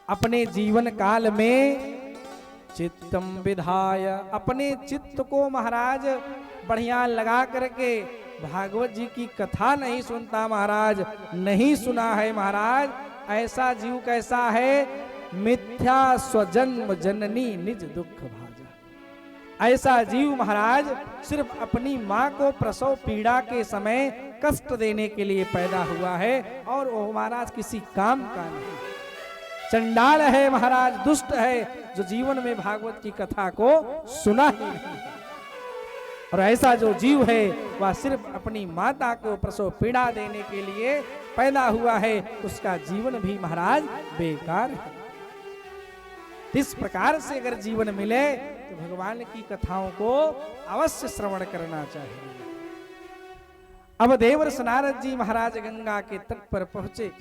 अपने जीवन काल में चित्तम विधाय अपने चित्त को महाराज बढ़िया लगा करके भागवत जी की कथा नहीं सुनता महाराज, नहीं सुना है महाराज, ऐसा जीव कैसा है? मिथ्या स्वजन्म जननी निज दुख भाजा। ऐसा जीव महाराज सिर्फ अपनी माँ को प्रसव पीड़ा के समय कष्ट देने के लिए पैदा हुआ है और वो महाराज किसी काम का नहीं। चंडाल है महाराज, दुष्ट है, जो जीवन में भागवत की कथा को सुना ही नहीं। और ऐसा जो जीव है वह सिर्फ अपनी माता को प्रसव पीड़ा देने के लिए पैदा हुआ है, उसका जीवन भी महाराज बेकार है। इस प्रकार से अगर जीवन मिले तो भगवान की कथाओं को अवश्य श्रवण करना चाहिए। अब देवर्षि नारद जी महाराज गंगा के तट पर पहुंचे।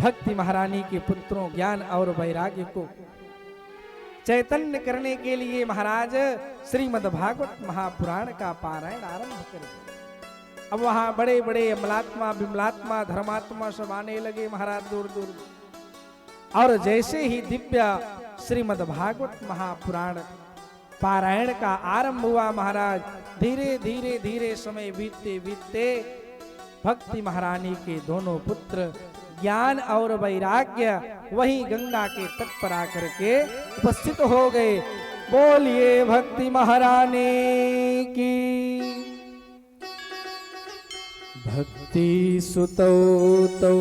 भक्ति महारानी के पुत्रों ज्ञान और वैराग्य को चैतन्य करने के लिए महाराज श्रीमद् भागवत महापुराण का पारायण आरंभ कर दिया। अब वहां बड़े बड़े अमलात्मा विमलात्मा धर्मात्मा सब आने लगे महाराज दूर दूर। और जैसे ही दिव्य श्रीमद् भागवत महापुराण पारायण का आरंभ हुआ महाराज, धीरे धीरे धीरे समय बीतते बीतते भक्ति महारानी के दोनों पुत्र ज्ञान और वैराग्य वही गंगा के तट पर आकर के उपस्थित हो गए। बोलिए भक्ति महारानी की। भक्ति सुतौ तौ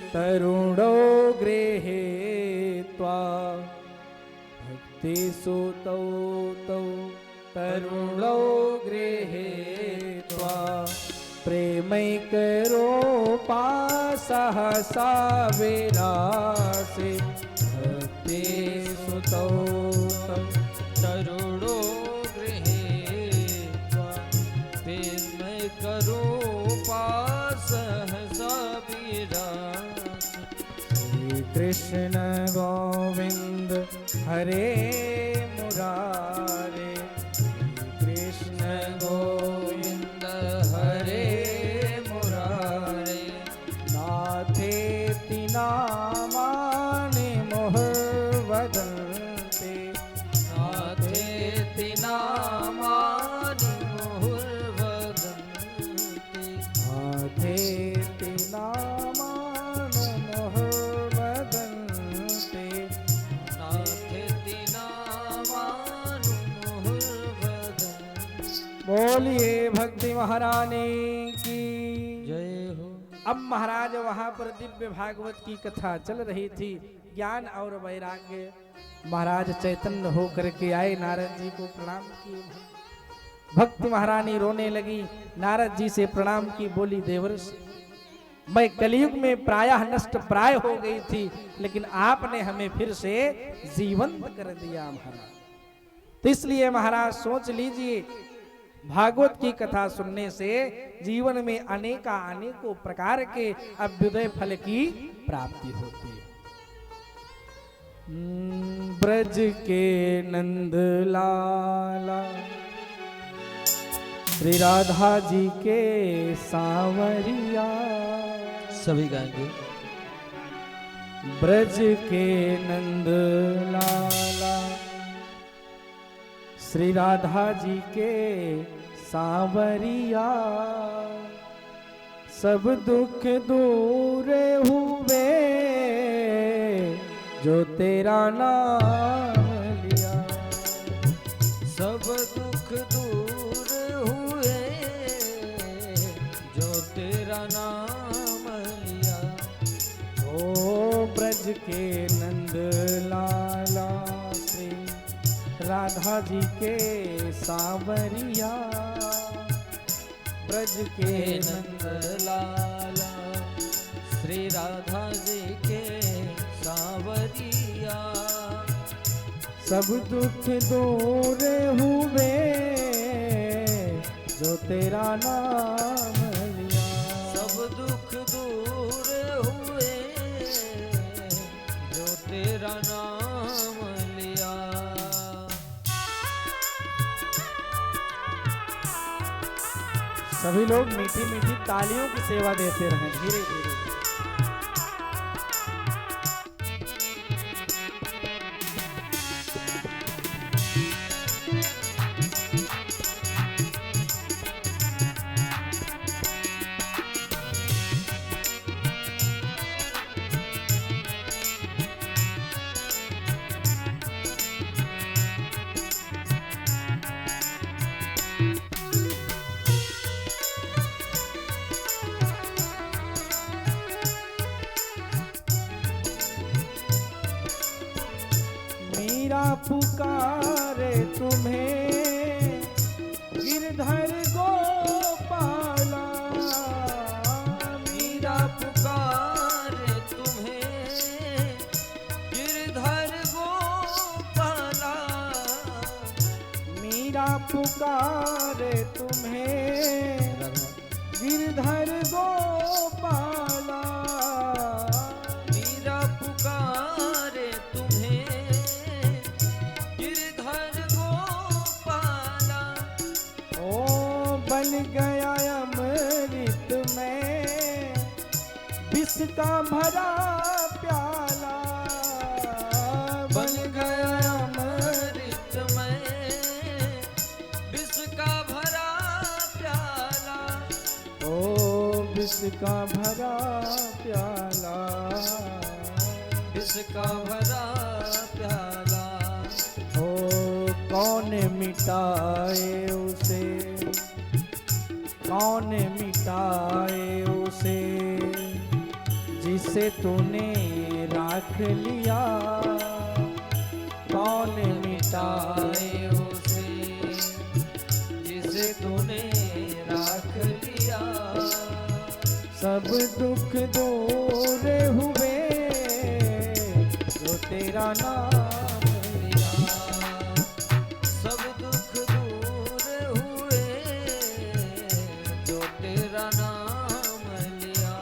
तरुणो गृहे त्वा भक्ति सुतौ तौ तरुणो गृहे त्वा प्रेमैकरो सहसा विरासे भक्ति सुतौ तौ तरुणो गृहे त्वा प्रेमैकरो सहसा विरासे। श्री कृष्ण गोविंद हरे मुरारे, कृष्ण गोविंद हरे मुरारे, नाथेति नामानि मुहुर्वदन्ते, नाथेति नामानि मुहुर्वदन्ते, नाथेति नामानि बोलिए भक्ति महारानी की जय हो। अब महाराज वहां पर दिव्य भागवत की कथा चल रही थी। ज्ञान और वैराग्य महाराज चैतन्य होकर के आए, नारद जी को प्रणाम किए। भक्ति महारानी रोने लगी, नारद जी से प्रणाम की, बोली देवर्षि मैं कलयुग में प्रायः नष्ट प्राय हो गई थी, लेकिन आपने हमें फिर से जीवंत कर दिया महाराज। तो इसलिए महाराज सोच लीजिए, भागवत की कथा सुनने से जीवन में अनेकों प्रकार के अभ्युदय फल की प्राप्ति होती है। ब्रज के नंद लाला श्री राधा जी के सांवरिया, सभी गाएंगे। ब्रज के नंद लाला श्री राधा जी के सांवरिया, सब दुख दूर हुए जो तेरा नाम लिया। सब दुख दूर हुए जो तेरा नाम लिया। ओ ब्रज के नंद लाला श्री राधा जी के सांवरिया। ब्रज के नंद लाला श्री राधा जी के सांवरिया। सब दुख दूर हुए जो तेरा नाम लिया। सब दुख दूर हुए जो तेरा नाम लिया। सभी लोग मीठी मीठी तालियों की सेवा देते रहें धीरे धीरे। मीरा पुकारे तुम्हें गिरधर गोपाला। मीरा पुकारे तुम्हें गिरधर गोपाला। मीरा पुकारे तुम्हें गिरधर गोपाला। मीरा पुकारे तुम्हें गिरधर गोपाला। ओ बन गया अमृत में विष का भरा प्याला। बन गया अमृत में विष का भरा प्याला। ओ विष का भरा प्याला। विष का भरा प्याला। ओ कौन मिटाए उसे, कौन मिटाए उसे जिसे तूने राख लिया। कौन मिटाए मिटाए उसे जिसे तूने राख लिया। सब दुख दूर हुए जो तेरा नाम लिया। सब दुख दूर हुए जो तेरा नाम लिया।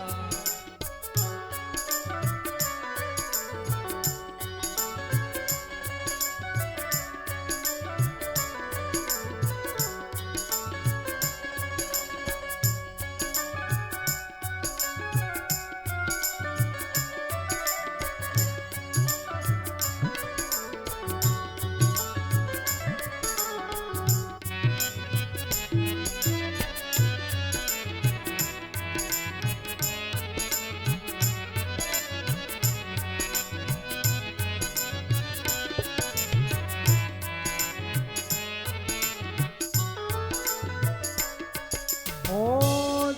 ओ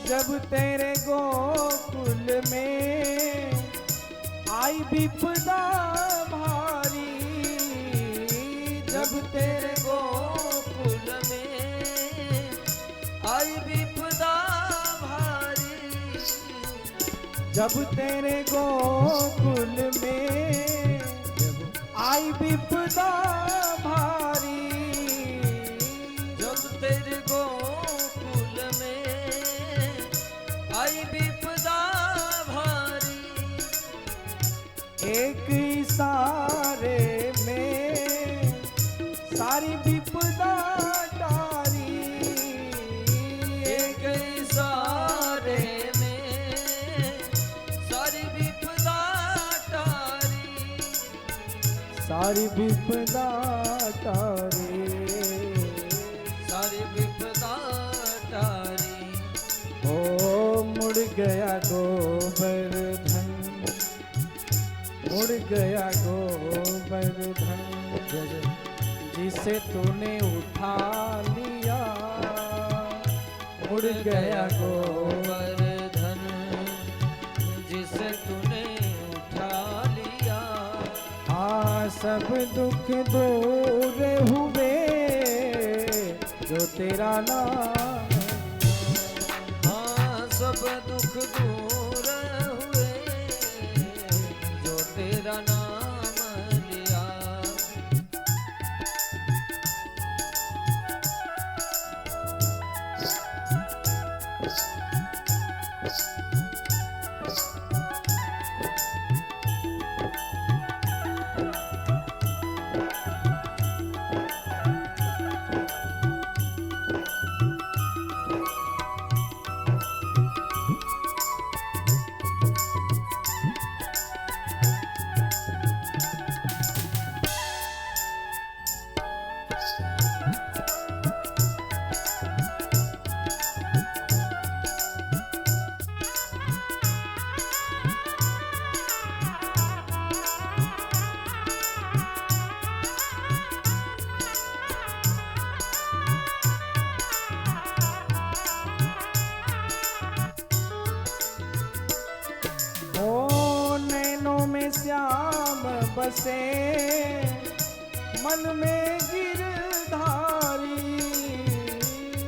जब तेरे गोकुल में आई विपदा भारी। जब तेरे गोकुल में आई विपदा भारी। जब तेरे गोकुल में आई विपदा भारी। जब तेरे गोकुल में आई विपदा भारी। एक इशारे में सारी विपदा टारी। एक इशारे में सारी विपदा टारी। सारी विपदा टारी। सारी विपदा टारी। ओ मुड़ गया गोवर्धन, उड़ गया गोवर्धन, जिसे तूने उठा लिया, उड़ गया गोवर्धन, जिसे तूने उठा लिया। सब दुख दूर हुए जो तेरा नाम, सब दुख दूर हुए जो तेरा नाम लिया। श्याम बसे मन में गिरधारी,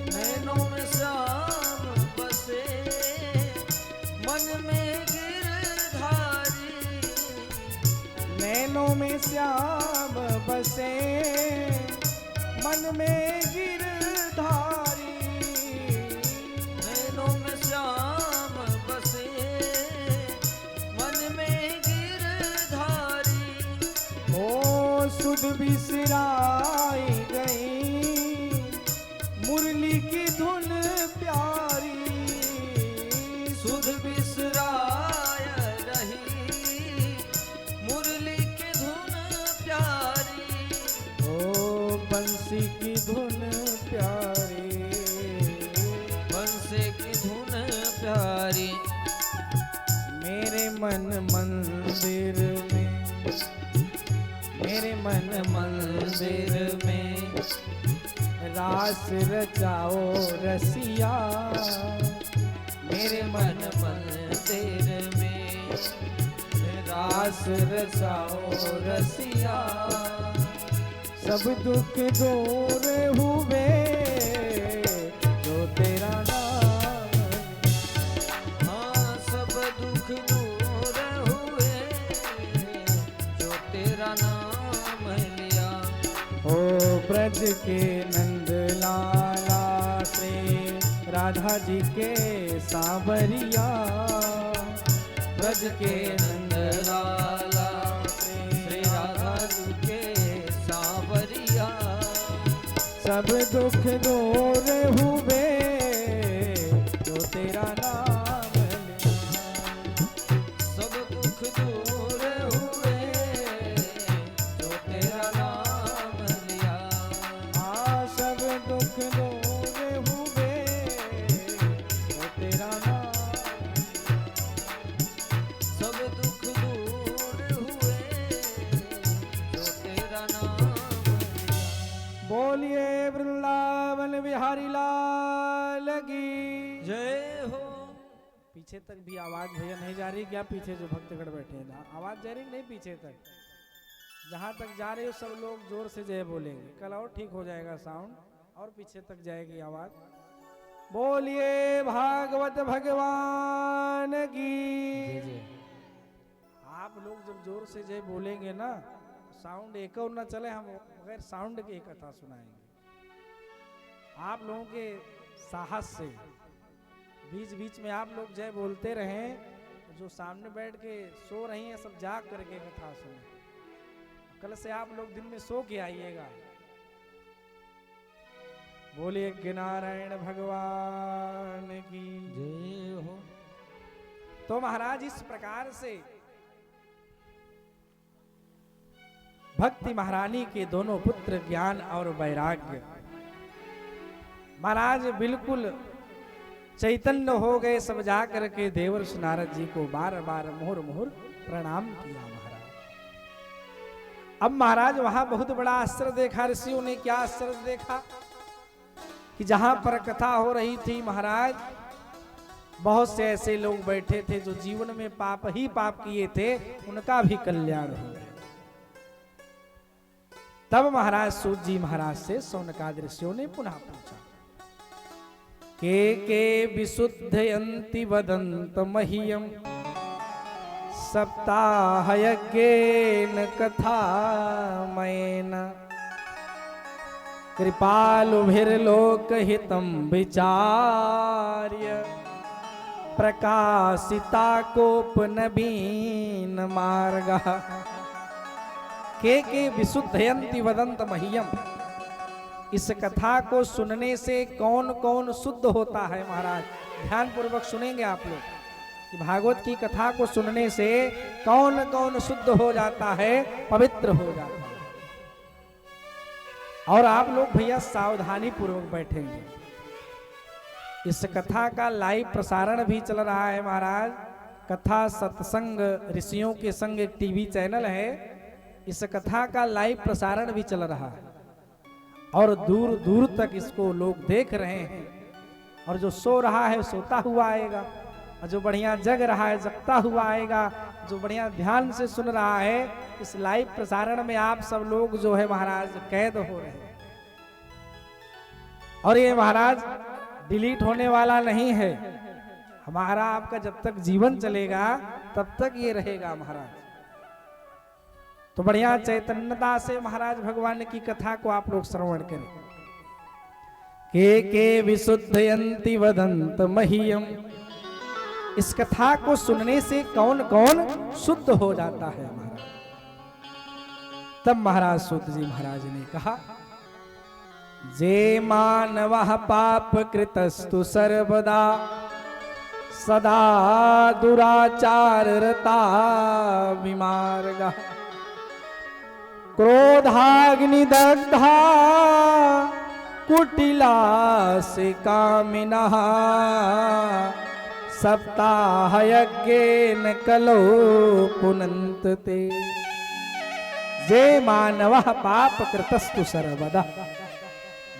नैनों में श्याम बसे मन में गिरधारी, नैनों में श्याम बसे मन में गिरधारी, नैनों में श्याम बसे मन में गिरधारी। ओ सुध बिसराई गई मुरली की धुन प्यारी, सुध बिसराय रही मुरली की धुन प्यारी। ओ बंसी की धुन प्यारी, बंसी की धुन प्यारी। मेरे मन मंदिर में, मेरे मन मंदिर में रास रचाओ रसिया, मेरे मन मंदिर में रास रचाओ रसिया। सब दुख दूर हुए जो तेरा नाम, हाँ सब दुख दूर हुए जो तेरा नाम लिया। ओ ब्रज के नंद लाला से राधा जी के सांवरिया, ब्रज के नंद लाला श्री राधा जी के सांवरिया। सब दुख दूर हुए जो तेरा नाम लिया, सब दुख दूर हुए जो तेरा नाम लिया। सब दुख दूर हुए जो तेरा नाम, सब दुख दूर हुए जो तेरा नाम लिया। बोलिए वृंदावन बिहारी लाल की जय हो। पीछे तक भी आवाज भैया नहीं जा रही क्या? पीछे जो भक्तगण बैठे हैं आवाज जा रही कि नहीं? पीछे तक जहां तक जा रही हो सब लोग जोर से जय बोलेंगे, कल और ठीक हो जाएगा साउंड, और पीछे तक जाएगी आवाज। बोलिए भागवत भगवान की। आप लोग जब जोर से जय बोलेंगे ना, साउंड एक और ना चले, हम बगैर साउंड की एक कथा सुनाएंगे। आप लोगों के साहस से बीच बीच में आप लोग जय बोलते रहें, जो सामने बैठ के सो रही हैं सब जाग करके कथा सुने। कल से आप लोग दिन में सो के आइएगा। बोलिए कि नारायण भगवान की जय हो। तो महाराज इस प्रकार से भक्ति महारानी के दोनों पुत्र ज्ञान और वैराग्य, महाराज बिल्कुल चैतन्य हो गए सब जा करके देवर्ष नारद जी को बार बार मुहुर मुहुर प्रणाम किया महाराज। अब महाराज वहां बहुत बड़ा आश्चर्य देखा। ऋषियों ने क्या आश्चर्य देखा कि जहां पर कथा हो रही थी महाराज, बहुत से ऐसे लोग बैठे थे जो जीवन में पाप ही पाप किए थे, उनका भी कल्याण हो गया। तब महाराज सूत जी महाराज से सौनकादि ऋषियों ने पुनः पूछा, के विशुद्धयन्ति वदन्त मह्यम सप्ताह यज्ञेन कथामयेन कृपालुभिर्लोकहितं विचार्य प्रकाशिता कोपनवीन मार्गः। के विशुद्धयन्ति वदन्त मह्यम, इस कथा को सुनने से कौन कौन शुद्ध होता है महाराज? ध्यान पूर्वक सुनेंगे आप लोग कि भागवत की कथा को सुनने से कौन कौन शुद्ध हो जाता है, पवित्र हो जाता है। और आप लोग भैया सावधानी पूर्वक बैठेंगे। इस कथा का लाइव प्रसारण भी चल रहा है महाराज। कथा सत्संग ऋषियों के संग एक टीवी चैनल है, इस कथा का लाइव प्रसारण भी चल रहा है और दूर दूर तक इसको लोग देख रहे हैं। और जो सो रहा है सोता हुआ आएगा, और जो बढ़िया जग रहा है जगता हुआ आएगा, जो बढ़िया ध्यान से सुन रहा है। इस लाइव प्रसारण में आप सब लोग जो है महाराज कैद हो रहे हैं। और ये महाराज डिलीट होने वाला नहीं है, हमारा आपका जब तक जीवन चलेगा तब तक ये रहेगा महाराज। तो बढ़िया चैतन्यता से महाराज भगवान की कथा को आप लोग श्रवण करें। के विशुद्धयन्ति वदन्त मह्यम, इस कथा को सुनने से कौन कौन शुद्ध हो जाता है महाराज। तब महाराज सूत जी महाराज ने कहा, जे मानवः पाप कृतस्तु सर्वदा सदा दुराचार रता विमार्गः क्रोधाग्निदग्धा कुटिलासि कामिनः सप्ताह यज्ञेन कलो पुनन्त ते। जे मानवः पाप कृतस्तु सर्वदा,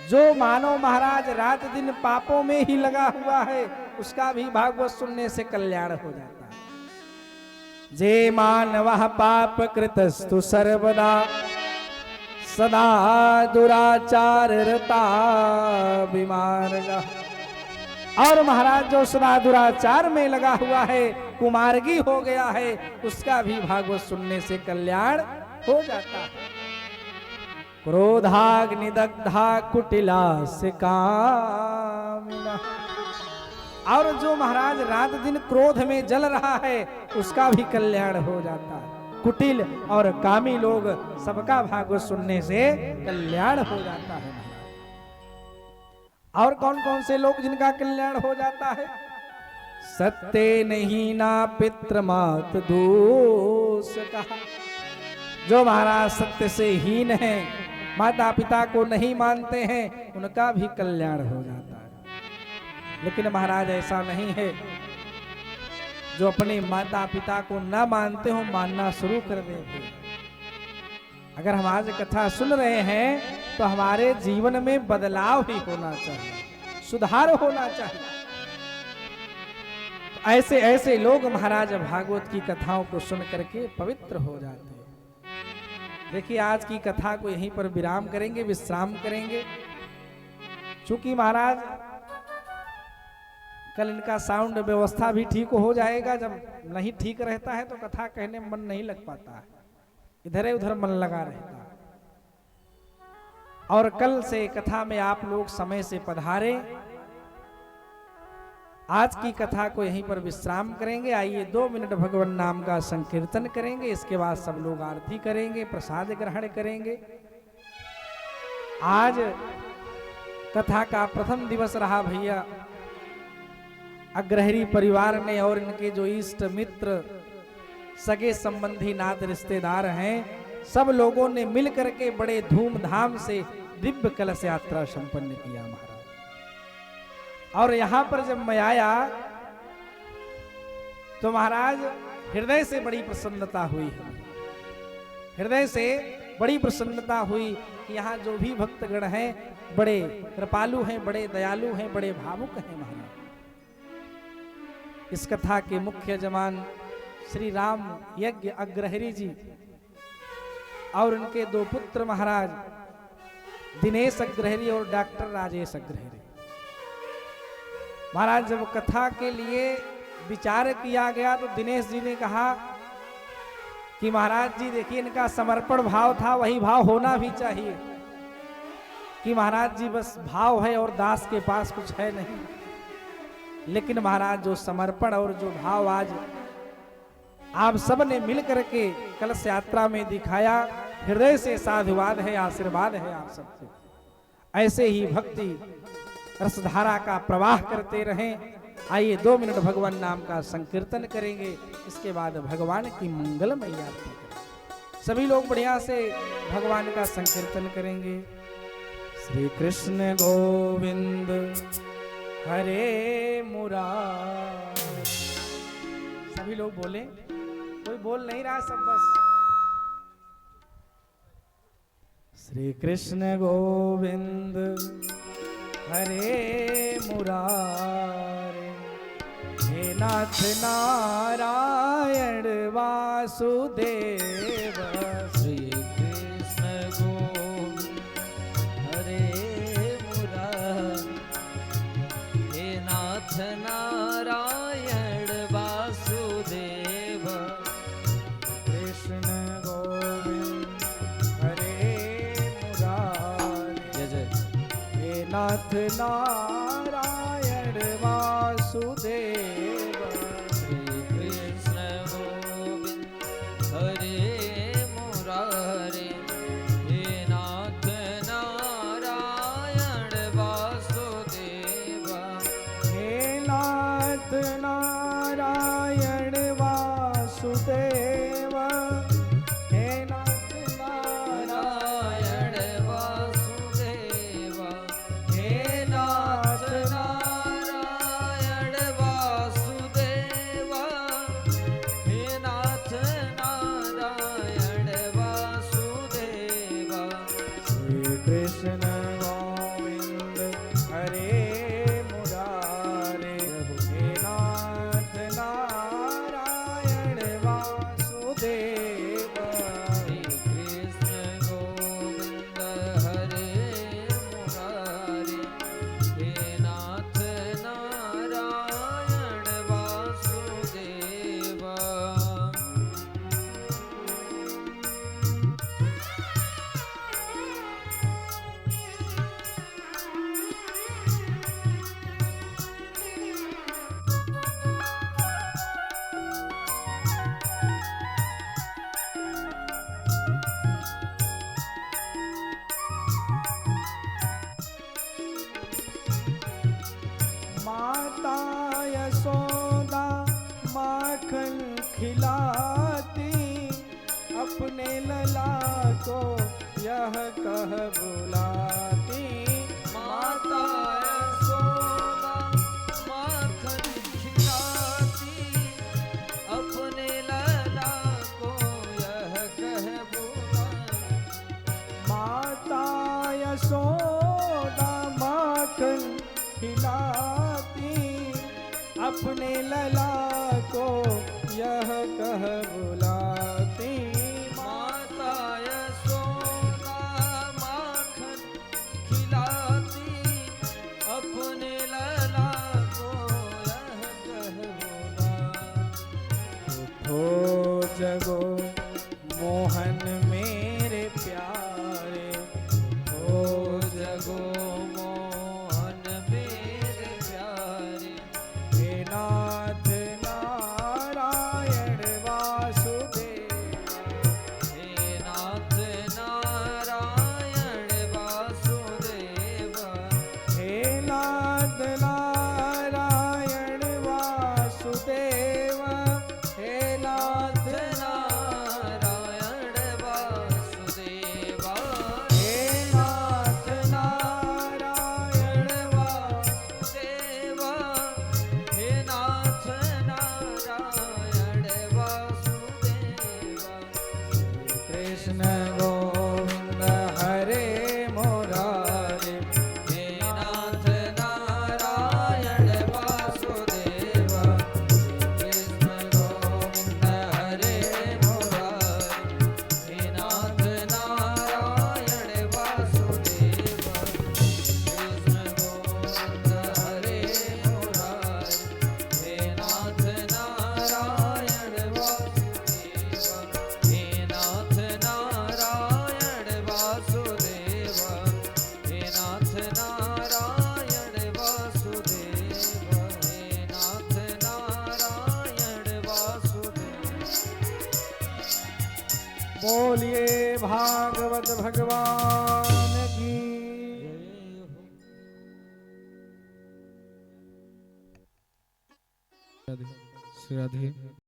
जो मानव महाराज रात दिन पापों में ही लगा हुआ है, उसका भी भागवत सुनने से कल्याण हो जाता है। जे मानवः पाप कृतस्तु सर्वदा सदा दुराचार रता विमार्गः, और महाराज जो सदा दुराचार में लगा हुआ है, कुमार्गी हो गया है, उसका भी भागवत सुनने से कल्याण हो जाता है। क्रोधाग्निदग्धा कुटिलास्य कामिनः, और जो महाराज रात दिन क्रोध में जल रहा है, उसका भी कल्याण हो जाता है। कुटिल और कामी लोग सबका भागवत सुनने से कल्याण हो जाता है महाराज। और कौन कौन से लोग जिनका कल्याण हो जाता है? सत्य नहीं ना पितृमात दोष कहा, जो महाराज सत्य से हीन है, माता पिता को नहीं मानते हैं, उनका भी कल्याण हो जाता है। लेकिन महाराज ऐसा नहीं है, जो अपने माता पिता को ना मानते हो मानना शुरू कर देते। अगर हम आज कथा सुन रहे हैं तो हमारे जीवन में बदलाव ही होना चाहिए, सुधार होना चाहिए। तो ऐसे ऐसे लोग महाराज भागवत की कथाओं को सुन करके पवित्र हो जाते हैं। देखिए आज की कथा को यहीं पर विराम करेंगे, विश्राम करेंगे। चूंकि महाराज कल इनका साउंड व्यवस्था भी ठीक हो जाएगा। जब नहीं ठीक रहता है तो कथा कहने में मन नहीं लग पाता है, इधर उधर मन लगा रहता है। और कल से कथा में आप लोग समय से पधारे। आज की कथा को यहीं पर विश्राम करेंगे। आइए 2 मिनट भगवान नाम का संकीर्तन करेंगे, इसके बाद सब लोग आरती करेंगे, प्रसाद ग्रहण करेंगे। आज कथा का प्रथम दिवस रहा भैया। अग्रहरी परिवार ने और इनके जो इष्ट मित्र सगे संबंधी नात रिश्तेदार हैं, सब लोगों ने मिल करके बड़े धूमधाम से दिव्य कलश यात्रा संपन्न किया महाराज। और यहां पर जब मैं आया तो महाराज हृदय से बड़ी प्रसन्नता हुई, हृदय से बड़ी प्रसन्नता हुई कि यहाँ जो भी भक्तगण हैं बड़े कृपालु हैं, बड़े दयालु हैं, बड़े भावुक हैं महाराज। इस कथा के मुख्य जमान श्री राम यज्ञ अग्रहरी जी और उनके दो पुत्र महाराज दिनेश अग्रहरी और डॉक्टर राजेश अग्रहरी। महाराज जब कथा के लिए विचार किया गया तो दिनेश जी ने कहा कि महाराज जी देखिए इनका समर्पण भाव था, वही भाव होना भी चाहिए कि महाराज जी बस भाव है और दास के पास कुछ है नहीं। लेकिन महाराज जो समर्पण और जो भाव आज आप सब ने मिल करके कलश यात्रा में दिखाया, हृदय से साधुवाद है, आशीर्वाद है आप सबसे। ऐसे ही भक्ति रसधारा का प्रवाह करते रहें। आइए 2 मिनट भगवान नाम का संकीर्तन करेंगे, इसके बाद भगवान की मंगलमयी आरती करेंगे। सभी लोग बढ़िया से भगवान का संकीर्तन करेंगे। श्री कृष्ण गोविंद हरे मुरारी। सभी लोग बोले, कोई बोल नहीं रहा, सब बस श्री कृष्ण गोविंद हरे मुरारी। हे नाथ नारायण वासुदेव। श्री कृष्ण गोविंद हरे मुरारी। हे नाथ नारायण वासुदेव। कृष्ण गोविंद हरे मुरारी। जय जय। हे नाथ नारायण वासुदेव। श्री कृष्ण गोविंद हरे मुरारी। हे नाथ नारायण वासुदेव। हे नाथ नारायण वासुदेव। हे नाथ नारायण वासुदेव। हे नाथ नारायण वासुदेव। हे नाथ नारायण वासुदेव। श्री कृष्ण गोविंद हरे मुरारी। हे नाथ नारायण वासुदेव। श्री कृष्ण गोविंद हरे मुरारी। हे नाथ नारायण वासुदेव। माता यशोदा माखन खिलाती, अपने लला को यह कह बुलाती। माता यशोदा माखन खिलाती, अपने लला को यह कह बुलाती। माता यशोदा माखन खिलाती, अपने लला को यह कह बुलाती। माता यशोदा माखन खिलाती, अपने लला को यह कह बुलाती। उठो जगो मोहन मेरे प्यारे। ओ जगो मोहन मेरे प्यारे। हे नाथ नारायण वासुदेव। हे नाथ नारायण वासुदेव। हे नाथ नारायण वासुदेव। हे नाथ नारायण कृष्ण गोविंद हरे मुरारे। हे नाथ नारायण वासुदेव कृष्ण गोविंद हरे मुरारी। हे नाथ नारायण वासुदेव कृष्ण गोविंद हरे मुरारी। हे नाथ नारायण वासुदेव हे नाथ नारायण वासुदेव हे नाथ नारायण वासुदेव हे नाथ नारायण वासुदेव। बोलिए भागवत भगवान की। राधे।